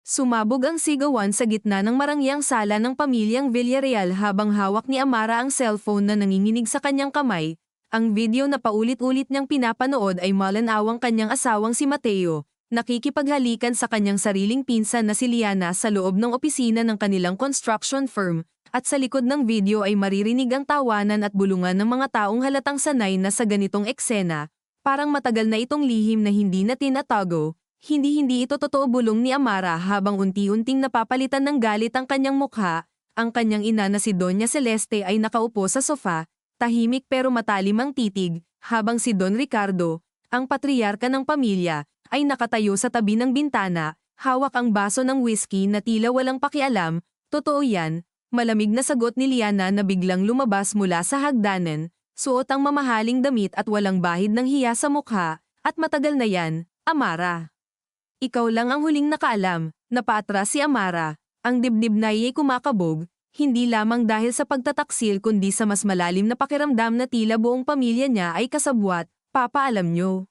Sumabog ang sigawan sa gitna ng marangyang sala ng pamilyang Villarreal habang hawak ni Amara ang cellphone na nanginginig sa kanyang kamay. Ang video na paulit-ulit niyang pinapanood ay malanawang kanyang asawang si Mateo, nakikipaghalikan sa kanyang sariling pinsan na si Liana sa loob ng opisina ng kanilang construction firm, at sa likod ng video ay maririnig ang tawanan at bulungan ng mga taong halatang sanay na sa ganitong eksena. Parang matagal na itong lihim na hindi na tinatago. Hindi ito totoo, bulong ni Amara habang unti-unting napapalitan ng galit ang kanyang mukha. Ang kanyang ina na si Doña Celeste ay nakaupo sa sofa, tahimik pero matalim ang titig, habang si Don Ricardo, ang patriarka ng pamilya, ay nakatayo sa tabi ng bintana, hawak ang baso ng whiskey na tila walang pakialam. Totoo yan, malamig na sagot ni Liana na biglang lumabas mula sa hagdanan, suot ang mamahaling damit at walang bahid ng hiya sa mukha, at matagal na yan, Amara. Ikaw lang ang huling nakaalam, napaatras si Amara, ang dibdib na iya'y kumakabog, hindi lamang dahil sa pagtataksil kundi sa mas malalim na pakiramdam na tila buong pamilya niya ay kasabwat. Papa, alam nyo?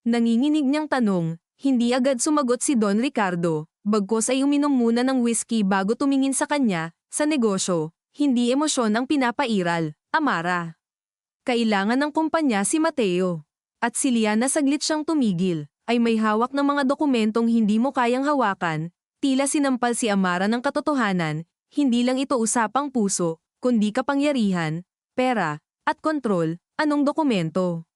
Nanginginig niyang tanong, hindi agad sumagot si Don Ricardo, bagkus ay uminom muna ng whiskey bago tumingin sa kanya. Sa negosyo, hindi emosyon ang pinapairal, Amara. Kailangan ng kumpanya si Mateo. At si Liana saglit siyang tumigil, ay may hawak ng mga dokumentong hindi mo kayang hawakan. Tila sinampal si Amara ng katotohanan, hindi lang ito usapang puso, kundi kapangyarihan, pera, at kontrol. Anong dokumento?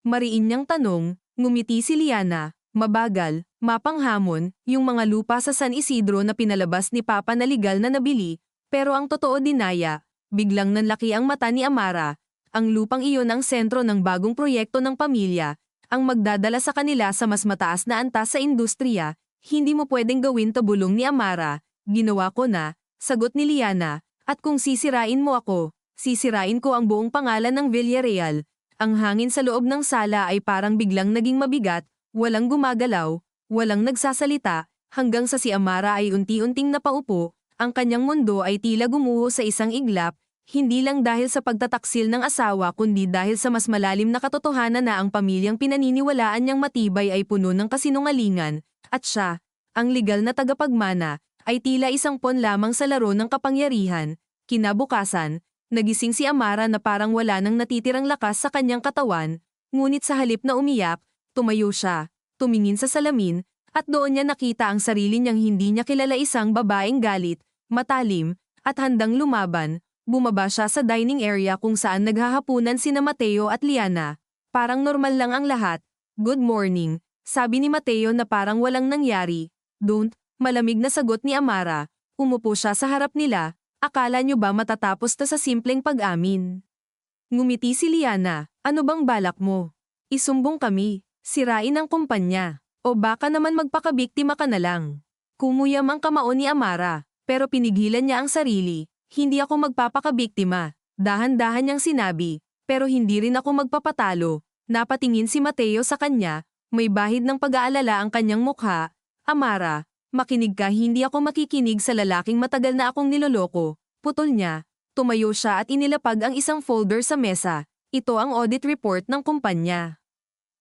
Mariin niyang tanong, ngumiti si Liana, mabagal, mapanghamon, yung mga lupa sa San Isidro na pinalabas ni Papa na legal na nabili, pero ang totoo dinaya. Biglang nanlaki ang mata ni Amara. Ang lupang iyon ang sentro ng bagong proyekto ng pamilya, ang magdadala sa kanila sa mas mataas na antas sa industriya. Hindi mo pwedeng gawin to, bulong ni Amara. Ginawa ko na, sagot ni Liana, at kung sisirain mo ako, sisirain ko ang buong pangalan ng Villarreal. Ang hangin sa loob ng sala ay parang biglang naging mabigat, walang gumagalaw, walang nagsasalita, hanggang sa si Amara ay unti-unting napaupo. Ang kanyang mundo ay tila gumuho sa isang iglap, hindi lang dahil sa pagtataksil ng asawa kundi dahil sa mas malalim na katotohanan na ang pamilyang pinaniniwalaan niyang matibay ay puno ng kasinungalingan, at siya, ang legal na tagapagmana, ay tila isang pawn lamang sa laro ng kapangyarihan. Kinabukasan, nagising si Amara na parang wala nang natitirang lakas sa kanyang katawan, ngunit sa halip na umiyak, tumayo siya, tumingin sa salamin, at doon niya nakita ang sarili niyang hindi niya kilala, isang babaeng galit, matalim, at handang lumaban. Bumaba siya sa dining area kung saan naghahapunan sina Mateo at Liana. Parang normal lang ang lahat. Good morning, sabi ni Mateo na parang walang nangyari. Don't, malamig na sagot ni Amara. Umupo siya sa harap nila. Akala niyo ba matatapos to sa simpleng pag-amin? Ngumiti si Liana. Ano bang balak mo? Isumbong kami, sirain ang kumpanya, o baka naman magpakabiktima ka na lang. Kumuyam ang kamao ni Amara, pero pinigilan niya ang sarili. Hindi ako magpapakabiktima, dahan-dahan niyang sinabi, pero hindi rin ako magpapatalo. Napatingin si Mateo sa kanya, may bahid ng pag-aalala ang kanyang mukha. Amara, makinig ka, hindi ako makikinig sa lalaking matagal na akong niloloko. Putol niya. Tumayo siya at inilapag ang isang folder sa mesa. Ito ang audit report ng kumpanya.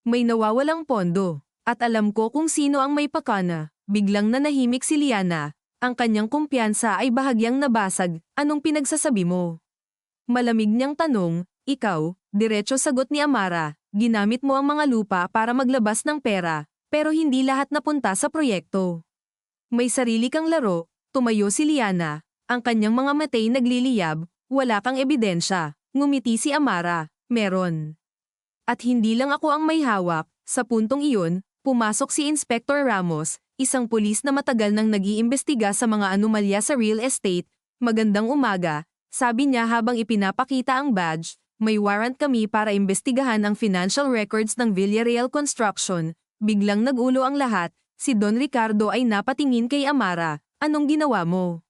May nawawalang pondo, at alam ko kung sino ang may pakana. Biglang nanahimik si Liana. Ang kanyang kumpiyansa ay bahagyang nabasag. Anong pinagsasabi mo? Malamig niyang tanong. Ikaw, diretso sagot ni Amara. Ginamit mo ang mga lupa para maglabas ng pera, pero hindi lahat napunta sa proyekto. May sarili kang laro. Tumayo si Liana. Ang kanyang mga matay nagliliyab. Wala kang ebidensya. Ngumiti si Amara. Meron. At hindi lang ako ang may hawak. Sa puntong iyon, pumasok si Inspector Ramos, isang pulis na matagal nang nag-iimbestiga sa mga anomalya sa real estate. Magandang umaga, sabi niya habang ipinapakita ang badge. May warrant kami para imbestigahan ang financial records ng Villarreal Construction. Biglang nagulo ang lahat. Si Don Ricardo ay napatingin kay Amara. Anong ginawa mo?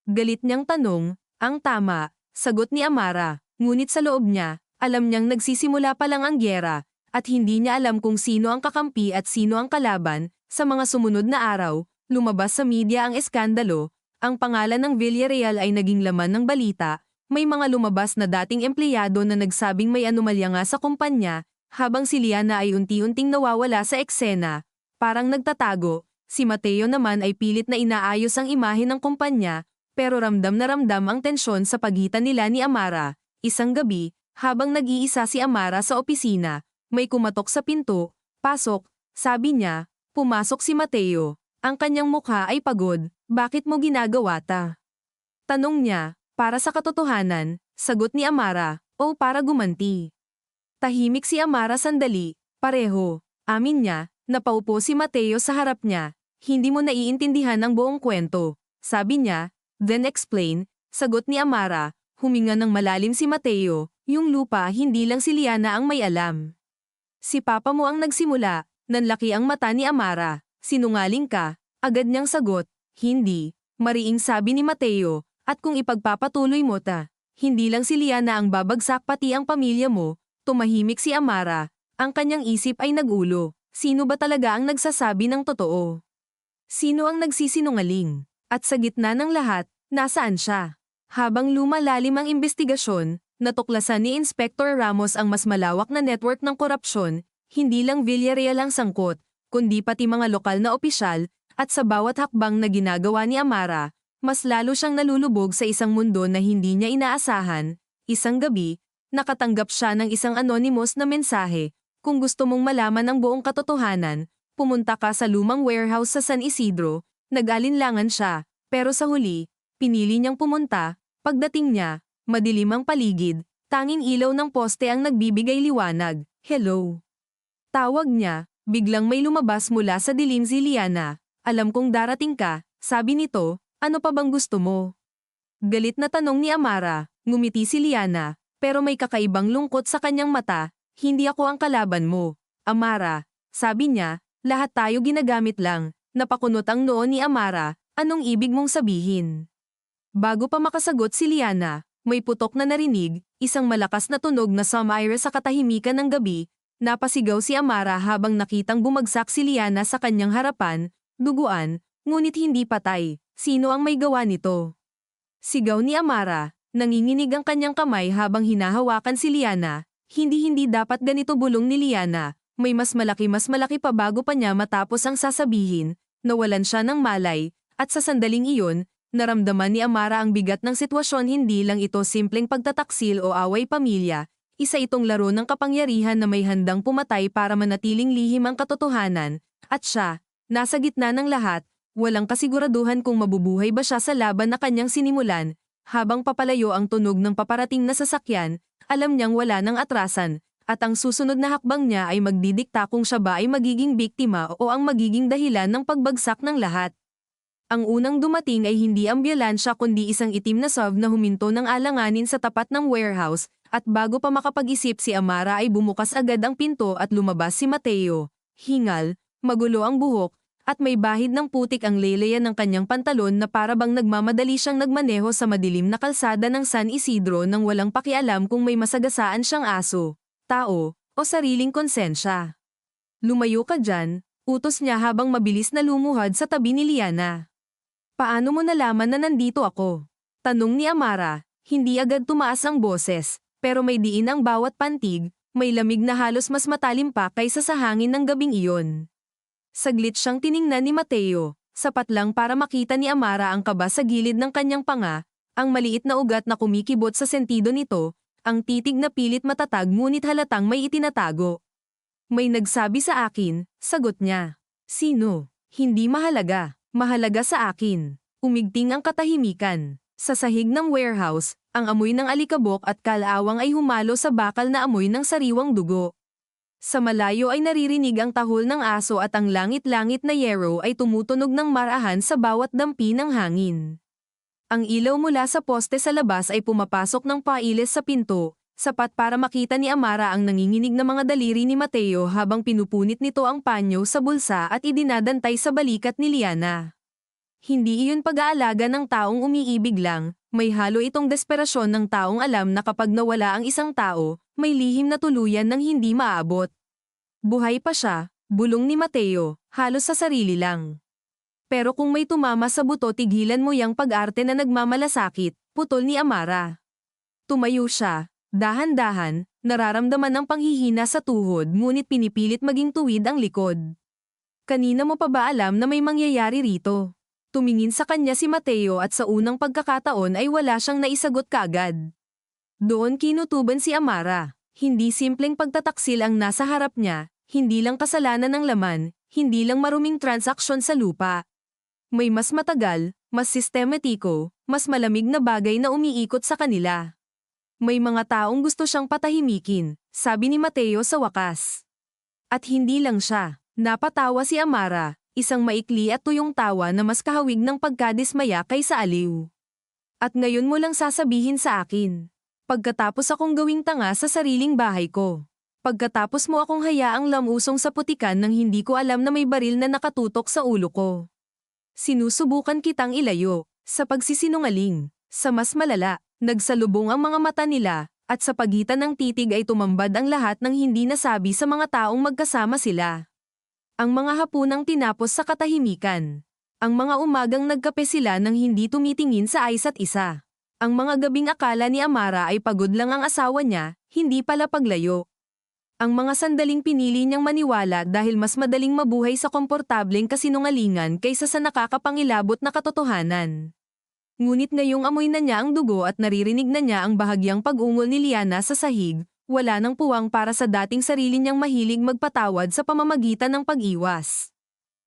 Galit niyang tanong. Ang tama, sagot ni Amara. Ngunit sa loob niya, alam niyang nagsisimula pa lang ang gyera, at hindi niya alam kung sino ang kakampi at sino ang kalaban. Sa mga sumunod na araw, lumabas sa media ang eskandalo. Ang pangalan ng Villarreal ay naging laman ng balita. May mga lumabas na dating empleyado na nagsabing may anomalya nga sa kumpanya, habang si Liana ay unti-unting nawawala sa eksena. Parang nagtatago, Si Mateo naman ay pilit na inaayos ang imahe ng kumpanya, pero ramdam na ramdam ang tensyon sa pagitan nila ni Amara. Isang gabi, habang nag-iisa si Amara sa opisina, may kumatok sa pinto. Pasok, sabi niya. Pumasok si Mateo. Ang kanyang mukha ay pagod. Bakit mo ginagawa ta? Tanong niya. Para sa katotohanan, sagot ni Amara, o para gumanti. Tahimik si Amara sandali. Pareho. Amin niya. Napaupo si Mateo sa harap niya. Hindi mo naiintindihan ang buong kwento. Sabi niya. Then explain. Sagot ni Amara. Huminga ng malalim si Mateo. Yung lupa hindi lang si Liana ang may alam. Si papa mo ang nagsimula. Nanlaki ang mata ni Amara. Sinungaling ka. Agad niyang sagot. Hindi. Mariing sabi ni Mateo. At kung ipagpapatuloy mo ta, hindi lang si Liana ang babagsak pati ang pamilya mo. Tumahimik si Amara. Ang kanyang isip ay nagulo. Sino ba talaga ang nagsasabi ng totoo? Sino ang nagsisinungaling? At sa gitna ng lahat, nasaan siya? Habang lumalalim ang investigasyon, natuklasan ni Inspector Ramos ang mas malawak na network ng korupsyon, hindi lang Villarreal ang sangkot, kundi pati mga lokal na opisyal, at sa bawat hakbang na ginagawa ni Amara, mas lalo siyang nalulubog sa isang mundo na hindi niya inaasahan. Isang gabi, nakatanggap siya ng isang anonymous na mensahe. Kung gusto mong malaman ang buong katotohanan, pumunta ka sa lumang warehouse sa San Isidro. Nag-alinlangan siya, pero sa huli, pinili niyang pumunta. Pagdating niya, madilim ang paligid, tanging ilaw ng poste ang nagbibigay liwanag. Hello. Tawag niya, biglang may lumabas mula sa dilim si Liana. Alam kong darating ka, sabi nito, ano pa bang gusto mo? Galit na tanong ni Amara, ngumiti si Liana, pero may kakaibang lungkot sa kanyang mata. Hindi ako ang kalaban mo, Amara. Sabi niya, lahat tayo ginagamit lang. Napakunot ang noo ni Amara, anong ibig mong sabihin? Bago pa makasagot si Liana, may putok na narinig, isang malakas na tunog na sumire sa katahimikan ng gabi. Napasigaw si Amara habang nakitang bumagsak si Liana sa kanyang harapan, duguan, ngunit hindi patay. Sino ang may gawa nito? Sigaw ni Amara, nanginginig ang kanyang kamay habang hinahawakan si Liana. Hindi dapat ganito bulong ni Liana. May mas malaki pa bago pa niya matapos ang sasabihin. Nawalan siya ng malay, at sa sandaling iyon, naramdaman ni Amara ang bigat ng sitwasyon. Hindi lang ito simpleng pagtataksil o away pamilya. Isa itong laro ng kapangyarihan na may handang pumatay para manatiling lihim ang katotohanan. At siya, nasa gitna ng lahat, walang kasiguraduhan kung mabubuhay ba siya sa laban na kanyang sinimulan. Habang papalayo ang tunog ng paparating na sasakyan, alam niyang wala ng atrasan, at ang susunod na hakbang niya ay magdidikta kung siya ba ay magiging biktima o ang magiging dahilan ng pagbagsak ng lahat. Ang unang dumating ay hindi ambulansya kundi isang itim na SUV na huminto ng alanganin sa tapat ng warehouse, at bago pa makapag-isip si Amara ay bumukas agad ang pinto at lumabas si Mateo. Hingal, magulo ang buhok, at may bahid ng putik ang leleyan ng kanyang pantalon na para bang nagmamadali siyang nagmaneho sa madilim na kalsada ng San Isidro nang walang pakialam kung may masagasaan siyang aso, tao, o sariling konsensya. Lumayo ka dyan, utos niya habang mabilis na lumuhad sa tabi ni Liana. Paano mo nalaman na nandito ako? Tanong ni Amara, hindi agad tumaas ang boses, pero may diin ang bawat pantig, may lamig na halos mas matalim pa kaysa sa hangin ng gabing iyon. Saglit siyang tiningnan ni Mateo, sapat lang para makita ni Amara ang kaba sa gilid ng kanyang panga, ang maliit na ugat na kumikibot sa sentido nito, ang titig na pilit matatag ngunit halatang may itinatago. May nagsabi sa akin, sagot niya. Sino? Hindi mahalaga. Mahalaga sa akin. Umigting ang katahimikan. Sa sahig ng warehouse, ang amoy ng alikabok at kalawang ay humalo sa bakal na amoy ng sariwang dugo. Sa malayo ay naririnig ang tahol ng aso at ang langit-langit na yero ay tumutunog ng marahan sa bawat dampi ng hangin. Ang ilaw mula sa poste sa labas ay pumapasok ng pailes sa pinto, sapat para makita ni Amara ang nanginginig na mga daliri ni Mateo habang pinupunit nito ang panyo sa bulsa at idinadantay sa balikat ni Liana. Hindi iyon pag-aalaga ng taong umiibig lang, may halo itong desperasyon ng taong alam na kapag nawala ang isang tao, may lihim na tuluyan ng hindi maabot. Buhay pa siya, bulong ni Mateo, halos sa sarili lang. Pero kung may tumama sa buto tigilan mo yang pag-arte na nagmamalasakit, putol ni Amara. Tumayo siya, dahan-dahan, nararamdaman ang panghihina sa tuhod ngunit pinipilit maging tuwid ang likod. Kanina mo pa ba alam na may mangyayari rito? Tumingin sa kanya si Mateo at sa unang pagkakataon ay wala siyang naisagot kaagad. Doon kinutuban si Amara. Hindi simpleng pagtataksil ang nasa harap niya, hindi lang kasalanan ng laman, hindi lang maruming transaksyon sa lupa. May mas matagal, mas sistematiko, mas malamig na bagay na umiikot sa kanila. May mga taong gusto siyang patahimikin, sabi ni Mateo sa wakas. At hindi lang siya. Napatawa si Amara, isang maikli at tuyong tawa na mas kahawig ng pagkadismaya kaysa aliw. At ngayon mo lang sasabihin sa akin. Pagkatapos akong gawing tanga sa sariling bahay ko. Pagkatapos mo akong hayaang lamusong sa putikan nang hindi ko alam na may baril na nakatutok sa ulo ko. Sinusubukan kitang ilayo, sa pagsisinungaling, sa mas malala, nagsalubong ang mga mata nila, at sa pagitan ng titig ay tumambad ang lahat ng hindi nasabi sa mga taong magkasama sila. Ang mga hapunang tinapos sa katahimikan. Ang mga umagang nagkape sila nang hindi tumitingin sa isa't isa. Ang mga gabing akala ni Amara ay pagod lang ang asawa niya, hindi pala paglayo. Ang mga sandaling pinili niyang maniwala dahil mas madaling mabuhay sa komportableng kasinungalingan kaysa sa nakakapangilabot na katotohanan. Ngunit ngayong amoy na niya ang dugo at naririnig na niya ang bahagyang pag-ungol ni Liana sa sahig, wala nang puwang para sa dating sarili niyang mahilig magpatawad sa pamamagitan ng pag-iwas.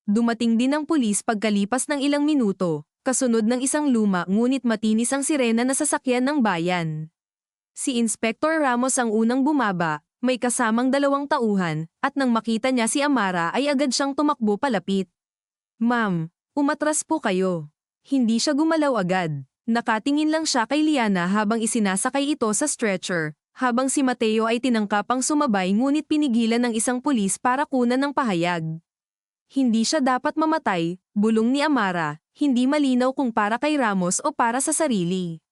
Dumating din ang pulis pagkalipas ng ilang minuto, kasunod ng isang luma ngunit matinis ang sirena na sasakyan ng bayan. Si Inspector Ramos ang unang bumaba, may kasamang 2 tauhan, at nang makita niya si Amara ay agad siyang tumakbo palapit. "Ma'am, umatras po kayo." Hindi siya gumalaw agad. Nakatingin lang siya kay Liana habang isinasakay ito sa stretcher, habang si Mateo ay tinangkapang sumabay ngunit pinigilan ng isang pulis para kunan ng pahayag. Hindi siya dapat mamatay, bulong ni Amara, hindi malinaw kung para kay Ramos o para sa sarili.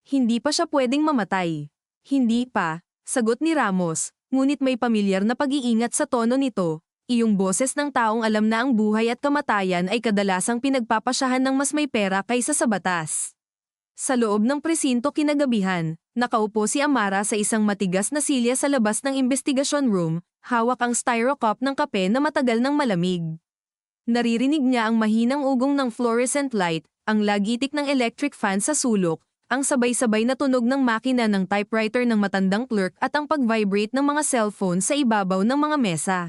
Hindi pa siya pwedeng mamatay. Hindi pa, sagot ni Ramos, ngunit may pamilyar na pag-iingat sa tono nito, iyong boses ng taong alam na ang buhay at kamatayan ay kadalasang pinagpapasyahan ng mas may pera kaysa sa batas. Sa loob ng presinto kinagabihan, nakaupo si Amara sa isang matigas na silya sa labas ng investigasyon room, hawak ang styrocup ng kape na matagal ng malamig. Naririnig niya ang mahinang ugong ng fluorescent light, ang lagitik ng electric fan sa sulok, ang sabay-sabay na tunog ng makina ng typewriter ng matandang clerk at ang pag-vibrate ng mga cellphone sa ibabaw ng mga mesa.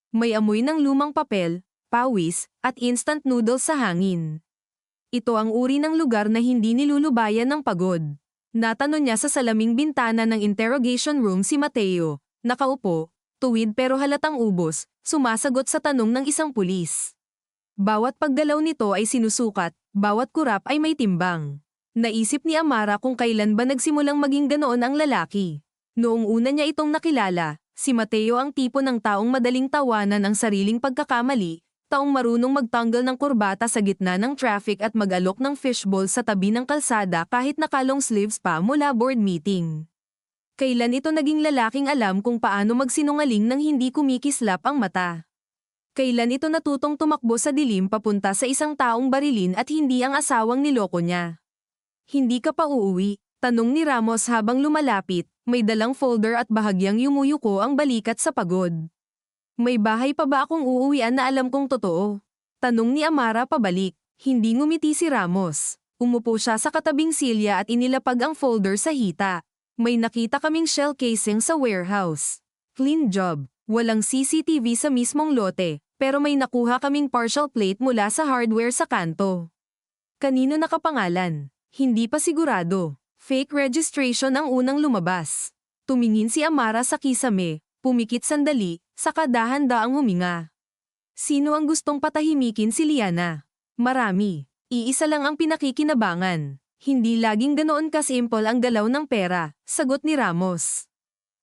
May amoy ng lumang papel, pawis, at instant noodles sa hangin. Ito ang uri ng lugar na hindi nilulubayan ng pagod. Natanong niya sa salaming bintana ng interrogation room si Mateo, nakaupo, tuwid pero halatang ubos, sumasagot sa tanong ng isang pulis. Bawat paggalaw nito ay sinusukat, bawat kurap ay may timbang. Naisip ni Amara kung kailan ba nagsimulang maging ganoon ang lalaki. Noong una niya itong nakilala, si Mateo ang tipo ng taong madaling tawanan ang sariling pagkakamali, taong marunong magtanggal ng kurbata sa gitna ng traffic at mag-alok ng fishbowl sa tabi ng kalsada kahit nakalong sleeves pa mula board meeting. Kailan ito naging lalaking alam kung paano magsinungaling nang hindi kumikislap ang mata? Kailan ito natutong tumakbo sa dilim papunta sa isang taong barilin at hindi ang asawang niloko niya? "Hindi ka pa uuwi?" tanong ni Ramos habang lumalapit, may dalang folder at bahagyang yumuyuko ang balikat sa pagod. "May bahay pa ba akong uuwian na alam kong totoo?" tanong ni Amara pabalik. Hindi ngumiti si Ramos. Umupo siya sa katabing silya at inilapag ang folder sa hita. "May nakita kaming shell casing sa warehouse. Clean job. Walang CCTV sa mismong lote, pero may nakuha kaming partial plate mula sa hardware sa kanto." "Kanino nakapangalan?" Hindi pa sigurado. Fake registration ang unang lumabas. Tumingin si Amara sa kisame, pumikit sandali, saka dahan-daang huminga. Sino ang gustong patahimikin si Liana? Marami. Iisa lang ang pinakikinabangan. Hindi laging ganoon kasimple ang galaw ng pera, sagot ni Ramos.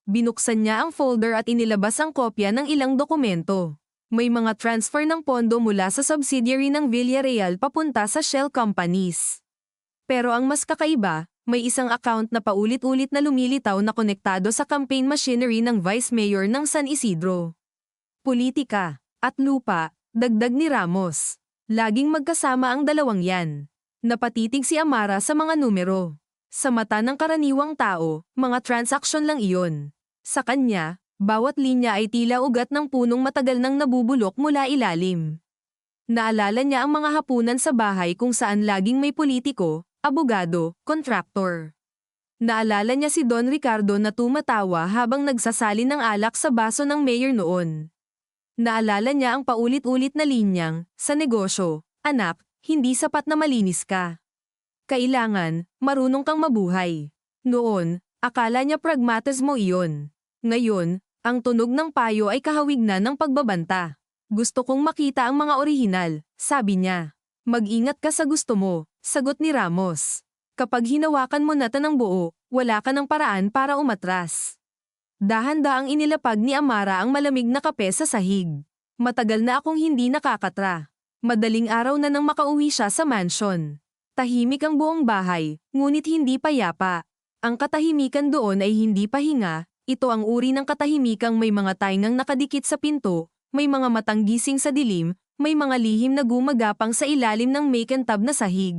Binuksan niya ang folder at inilabas ang kopya ng ilang dokumento. May mga transfer ng pondo mula sa subsidiary ng Villarreal papunta sa shell companies. Pero ang mas kakaiba, may isang account na paulit-ulit na lumilitaw na konektado sa campaign machinery ng Vice Mayor ng San Isidro. Politika at lupa, dagdag ni Ramos. Laging magkasama ang dalawang yan. Napatitig si Amara sa mga numero. Sa mata ng karaniwang tao, mga transaksyon lang iyon. Sa kanya, Bawat linya ay tila ugat ng punong matagal nang nabubulok mula ilalim. Naalala niya ang mga hapunan sa bahay kung saan laging may politiko, abogado, kontraktor. Naalala niya si Don Ricardo na tumatawa habang nagsasalin ng alak sa baso ng mayor noon. Naalala niya ang paulit-ulit na linyang, sa negosyo, anak, hindi sapat na malinis ka. Kailangan, marunong kang mabuhay. Noon, akala niya pragmatismo iyon. Ngayon, ang tunog ng payo ay kahawig na ng pagbabanta. Gusto kong makita ang mga orihinal, sabi niya. Mag-ingat ka sa gusto mo, sagot ni Ramos. Kapag hinawakan mo na ng buo, wala ka ng paraan para umatras. Dahan-daang inilapag ni Amara ang malamig na kape sa sahig. Matagal na akong hindi nakakatra. Madaling araw na nang makauwi siya sa mansion. Tahimik ang buong bahay, ngunit hindi payapa. Ang katahimikan doon ay hindi pahinga. Ito ang uri ng katahimikang may mga taingang nakadikit sa pinto, may mga matang gising sa dilim, may mga lihim na gumagapang sa ilalim ng makintab na sahig.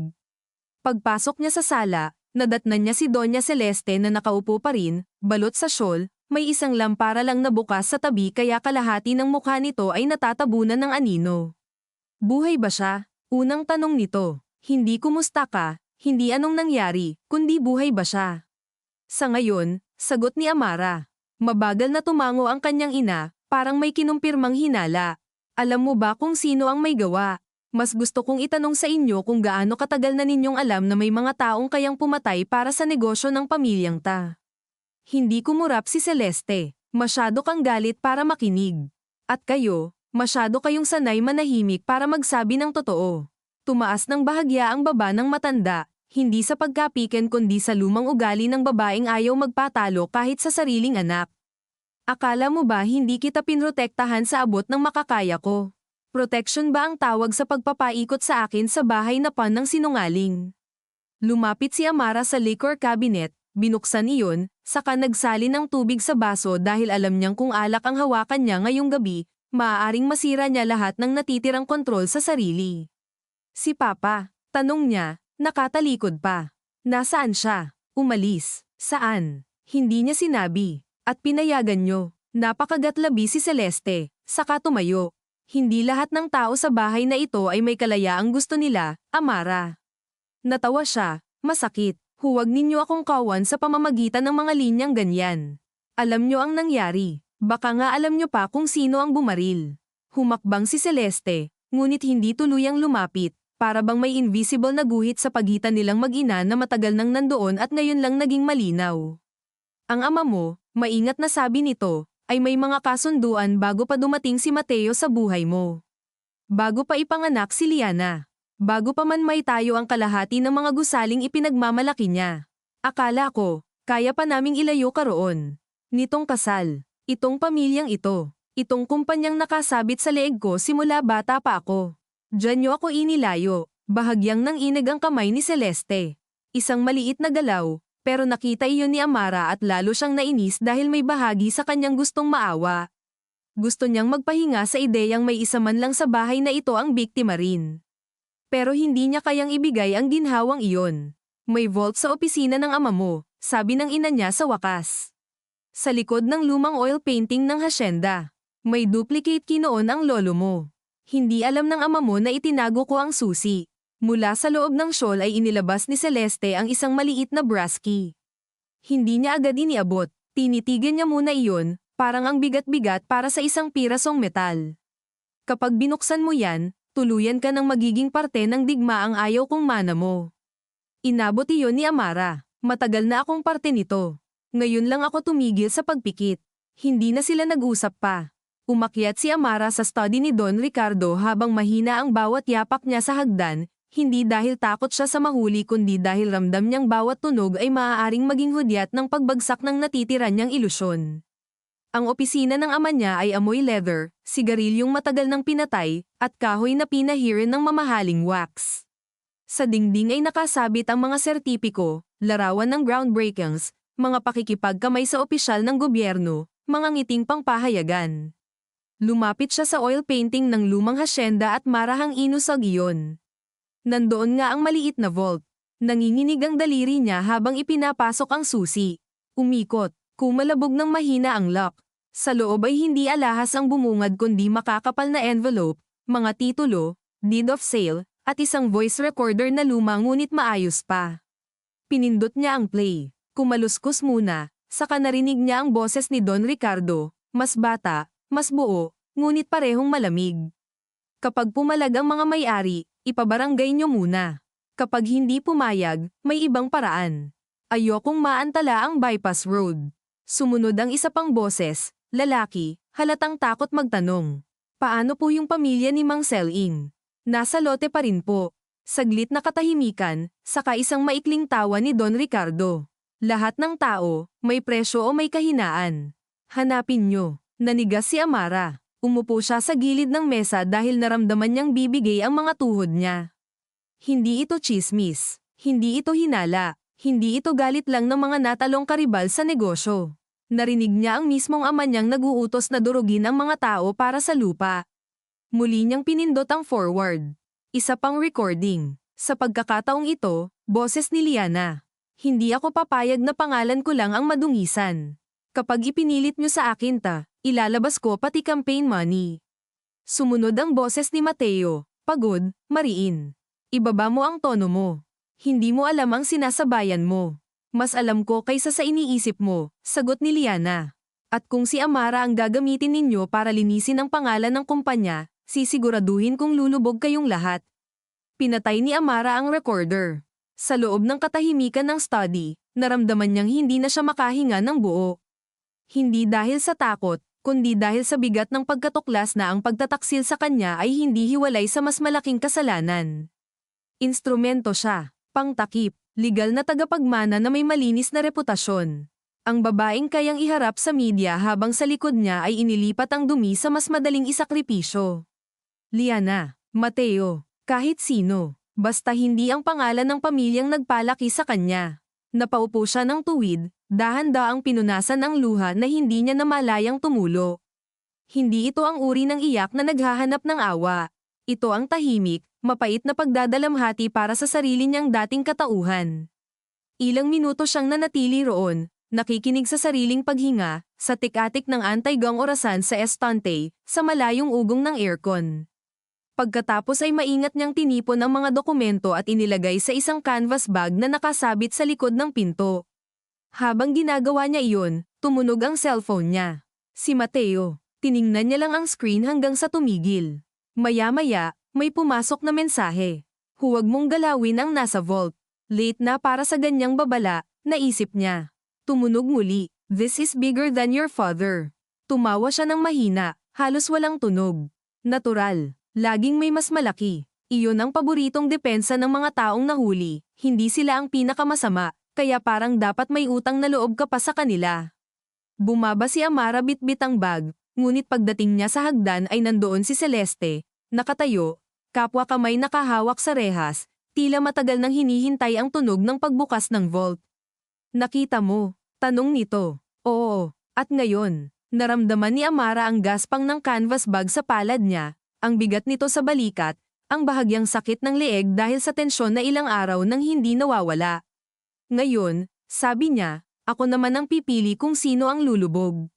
Pagpasok niya sa sala, nadatnan niya si Doña Celeste na nakaupo pa rin, balot sa shawl, may isang lampara lang na bukas sa tabi kaya kalahati ng mukha nito ay natatabunan ng anino. Buhay ba siya? Unang tanong nito. Hindi kumusta ka, hindi anong nangyari, kundi buhay ba siya? Sa ngayon, sagot ni Amara. Mabagal na tumango ang kanyang ina, parang may kinumpirmang hinala. Alam mo ba kung sino ang may gawa? Mas gusto kong itanong sa inyo kung gaano katagal na ninyong alam na may mga taong kayang pumatay para sa negosyo ng pamilyang ta. Hindi kumurap si Celeste. Masyado kang galit para makinig. At kayo, masyado kayong sanay manahimik para magsabi ng totoo. Tumaas ng bahagya ang baba ng matanda. Hindi sa pagkapiken kundi sa lumang ugali ng babaeng ayaw magpatalo kahit sa sariling anak. Akala mo ba hindi kita pinrotektahan sa abot ng makakaya ko? Protection ba ang tawag sa pagpapaikot sa akin sa bahay na pan ng sinungaling? Lumapit si Amara sa liquor cabinet, binuksan iyon, saka nagsalin ng tubig sa baso dahil alam niyang kung alak ang hawakan niya ngayong gabi, maaaring masira niya lahat ng natitirang kontrol sa sarili. Si Papa, tanong niya. Nakatalikod pa. Nasaan siya? Umalis. Saan? Hindi niya sinabi. At pinayagan niyo. Napakagatlabi si Celeste. Saka tumayo. Hindi lahat ng tao sa bahay na ito ay may kalayaang gusto nila, Amara. Natawa siya. Masakit. Huwag ninyo akong kawan sa pamamagitan ng mga linyang ganyan. Alam niyo ang nangyari. Baka nga alam niyo pa kung sino ang bumaril. Humakbang si Celeste, ngunit hindi tuluyang lumapit. Para bang may invisible na guhit sa pagitan nilang mag-ina na matagal nang nandoon at ngayon lang naging malinaw. Ang ama mo, maingat na sabi nito, ay may mga kasunduan bago pa dumating si Mateo sa buhay mo. Bago pa ipanganak si Liana. Bago pa man may tayo ang kalahati ng mga gusaling ipinagmamalaki niya. Akala ko, kaya pa naming ilayo ka roon. Nitong kasal, itong pamilyang ito, itong kumpanyang nakasabit sa leeg ko simula bata pa ako. Diyan niyo ako inilayo, bahagyang nang inag ang kamay ni Celeste. Isang maliit na galaw, pero nakita iyon ni Amara at lalo siyang nainis dahil may bahagi sa kanyang gustong maawa. Gusto niyang magpahinga sa ideyang may isa man lang sa bahay na ito ang biktima rin. Pero hindi niya kayang ibigay ang ginhawang iyon. May vault sa opisina ng ama mo, sabi ng ina niya sa wakas. Sa likod ng lumang oil painting ng hasyenda, may duplicate key noon ang lolo mo. Hindi alam ng ama mo na itinago ko ang susi. Mula sa loob ng shawl ay inilabas ni Celeste ang isang maliit na brass key. Hindi niya agad iniabot, tinitigan niya muna iyon, parang ang bigat-bigat para sa isang pirasong metal. Kapag binuksan mo yan, tuluyan ka ng magiging parte ng digmaang ayaw kong mana mo. Inabot iyon ni Amara, matagal na akong parte nito. Ngayon lang ako tumigil sa pagpikit. Hindi na sila nag-usap pa. Umakyat si Amara sa study ni Don Ricardo habang mahina ang bawat yapak niya sa hagdan, hindi dahil takot siya sa mahuli kundi dahil ramdam niyang bawat tunog ay maaaring maging hudyat ng pagbagsak ng natitira niyang ilusyon. Ang opisina ng ama niya ay amoy leather, sigarilyong matagal nang pinatay, at kahoy na pinahirin ng mamahaling wax. Sa dingding ay nakasabit ang mga sertipiko, larawan ng groundbreakings, mga pakikipagkamay sa opisyal ng gobyerno, mga ngiting pangpahayagan. Lumapit siya sa oil painting ng lumang hasyenda at marahang inusag iyon. Nandoon nga ang maliit na vault. Nanginginig ang daliri niya habang ipinapasok ang susi. Umikot, kumalabog ng mahina ang lock. Sa loob ay hindi alahas ang bumungad kundi makakapal na envelope, mga titulo, deed of sale, at isang voice recorder na luma ngunit maayos pa. Pinindot niya ang play. Kumaluskos muna, saka narinig niya ang boses ni Don Ricardo, mas bata, mas buo, ngunit parehong malamig. Kapag pumalag ang mga may-ari, ipabarangay niyo muna. Kapag hindi pumayag, may ibang paraan. Ayokong maantala ang bypass road. Sumunod ang isa pang boses, lalaki, halatang takot magtanong. Paano po yung pamilya ni Mang Selin? Nasa lote pa rin po. Saglit na katahimikan, saka isang maikling tawa ni Don Ricardo. Lahat ng tao, may presyo o may kahinaan. Hanapin nyo. Nanigas si Amara. Umupo siya sa gilid ng mesa dahil naramdaman niyang bibigay ang mga tuhod niya. Hindi ito chismis. Hindi ito hinala. Hindi ito galit lang ng mga natalong karibal sa negosyo. Narinig niya ang mismong ama niyang naguutos na durugin ang mga tao para sa lupa. Muli niyang pinindot ang forward. Isa pang recording. Sa pagkakataong ito, boses ni Liana. Hindi ako papayag na pangalan ko lang ang madungisan. Kapag ipinilit niyo sa akin ilalabas ko pati campaign money. Sumunod ang boses ni Mateo, pagod, mariin. Ibaba mo ang tono mo. Hindi mo alam ang sinasabayan mo. Mas alam ko kaysa sa iniisip mo, sagot ni Liana. At kung si Amara ang gagamitin ninyo para linisin ang pangalan ng kumpanya, sisiguraduhin kong lulubog kayong lahat. Pinatay ni Amara ang recorder. Sa loob ng katahimikan ng study, naramdaman niyang hindi na siya makahinga ng buo. Hindi dahil sa takot, kundi dahil sa bigat ng pagkatuklas na ang pagtataksil sa kanya ay hindi hiwalay sa mas malaking kasalanan. Instrumento siya, pangtakip, legal na tagapagmana na may malinis na reputasyon. Ang babaeng kayang iharap sa media habang sa likod niya ay inilipat ang dumi sa mas madaling isakripisyo. Liana, Mateo, kahit sino. Basta hindi ang pangalan ng pamilyang nagpalaki sa kanya. Napaupo siya ng tuwid, dahan-daang pinunasan ang luha na hindi niya namalayang tumulo. Hindi ito ang uri ng iyak na naghahanap ng awa. Ito ang tahimik, mapait na pagdadalamhati para sa sarili niyang dating katauhan. Ilang minuto siyang nanatili roon, nakikinig sa sariling paghinga, sa tik-atik ng anti-gong orasan sa estante, sa malayong ugong ng aircon. Pagkatapos ay maingat niyang tinipon ang mga dokumento at inilagay sa isang canvas bag na nakasabit sa likod ng pinto. Habang ginagawa niya iyon, tumunog ang cellphone niya. Si Mateo, tiningnan niya lang ang screen hanggang sa tumigil. Maya-maya, may pumasok na mensahe. Huwag mong galawin ang nasa vault. Late na para sa ganyang babala, naisip niya. Tumunog muli, this is bigger than your father. Tumawa siya ng mahina, halos walang tunog. Natural. Laging may mas malaki. Iyon ang paboritong depensa ng mga taong nahuli, hindi sila ang pinakamasama, kaya parang dapat may utang na loob ka pa sa kanila. Bumaba si Amara bitbit ang bag, ngunit pagdating niya sa hagdan ay nandoon si Celeste, nakatayo, kapwa kamay nakahawak sa rehas, tila matagal nang hinihintay ang tunog ng pagbukas ng vault. Nakita mo? Tanong nito. Oo, at ngayon, naramdaman ni Amara ang gaspang ng canvas bag sa palad niya. Ang bigat nito sa balikat, ang bahagyang sakit ng leeg dahil sa tensyon na ilang araw nang hindi nawawala. Ngayon, sabi niya, ako naman ang pipili kung sino ang lulubog.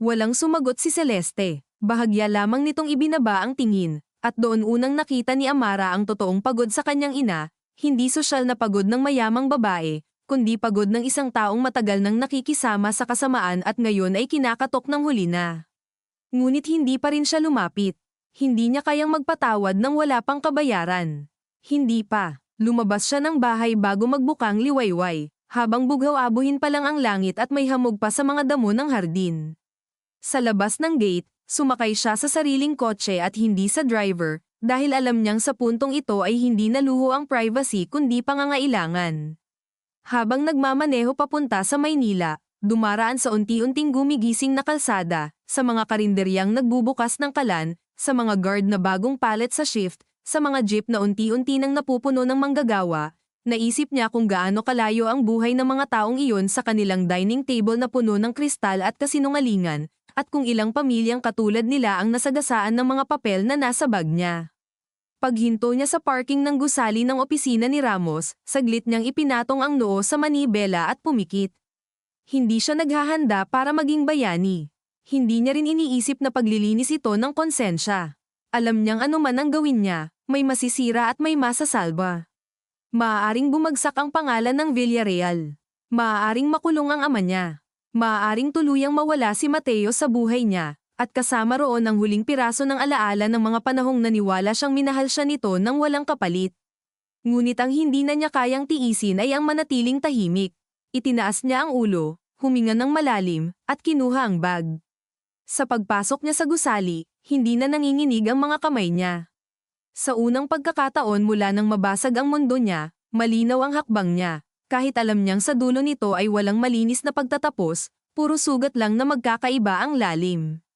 Walang sumagot si Celeste, bahagya lamang nitong ibinaba ang tingin, at doon unang nakita ni Amara ang totoong pagod sa kanyang ina, hindi sosyal na pagod ng mayamang babae, kundi pagod ng isang taong matagal nang nakikisama sa kasamaan at ngayon ay kinakatok ng huli na. Ngunit hindi pa rin siya lumapit. Hindi niya kayang magpatawad nang wala pang kabayaran. Hindi pa. Lumabas siya ng bahay bago magbukang liwayway, habang bughaw-abuhin pa lang ang langit at may hamog pa sa mga damo ng hardin. Sa labas ng gate, sumakay siya sa sariling kotse at hindi sa driver, dahil alam niyang sa puntong ito ay hindi naluho ang privacy kundi pangangailangan. Habang nagmamaneho papunta sa Maynila, dumaraan sa unti-unting gumigising na kalsada, sa mga karinderyang nagbubukas ng kalan, sa mga guard na bagong palet sa shift, sa mga jeep na unti-unti nang napupuno ng manggagawa, naisip niya kung gaano kalayo ang buhay ng mga taong iyon sa kanilang dining table na puno ng kristal at kasinungalingan, at kung ilang pamilyang katulad nila ang nasagasaan ng mga papel na nasa bag niya. Paghinto niya sa parking ng gusali ng opisina ni Ramos, saglit niyang ipinatong ang noo sa manibela at pumikit. Hindi siya naghahanda para maging bayani. Hindi niya rin iniisip na paglilinis ito ng konsensya. Alam niyang ano man ang gawin niya, may masisira at may masasalba. Maaaring bumagsak ang pangalan ng Villarreal. Maaaring makulong ang ama niya. Maaaring tuluyang mawala si Mateo sa buhay niya, at kasama roon ang huling piraso ng alaala ng mga panahong naniwala siyang minahal siya nito nang walang kapalit. Ngunit ang hindi na niya kayang tiisin ay ang manatiling tahimik. Itinaas niya ang ulo, huminga ng malalim, at kinuha ang bag. Sa pagpasok niya sa gusali, hindi na nanginginig ang mga kamay niya. Sa unang pagkakataon mula nang mabasag ang mundo niya, malinaw ang hakbang niya. Kahit alam niyang sa dulo nito ay walang malinis na pagtatapos, puro sugat lang na magkakaiba ang lalim.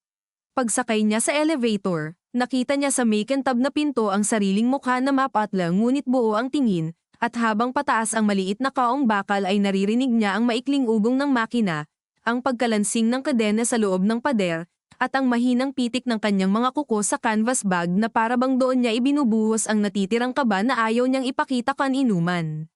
Pagsakay niya sa elevator, nakita niya sa makintab na pinto ang sariling mukha na mapatlang ngunit buo ang tingin, at habang pataas ang maliit na kaong bakal ay naririnig niya ang maikling ugong ng makina, ang pagkalansing ng kadena sa loob ng pader, at ang mahinang pitik ng kanyang mga kuko sa canvas bag na parabang doon niya ibinubuhos ang natitirang kaba na ayaw niyang ipakita kaninuman.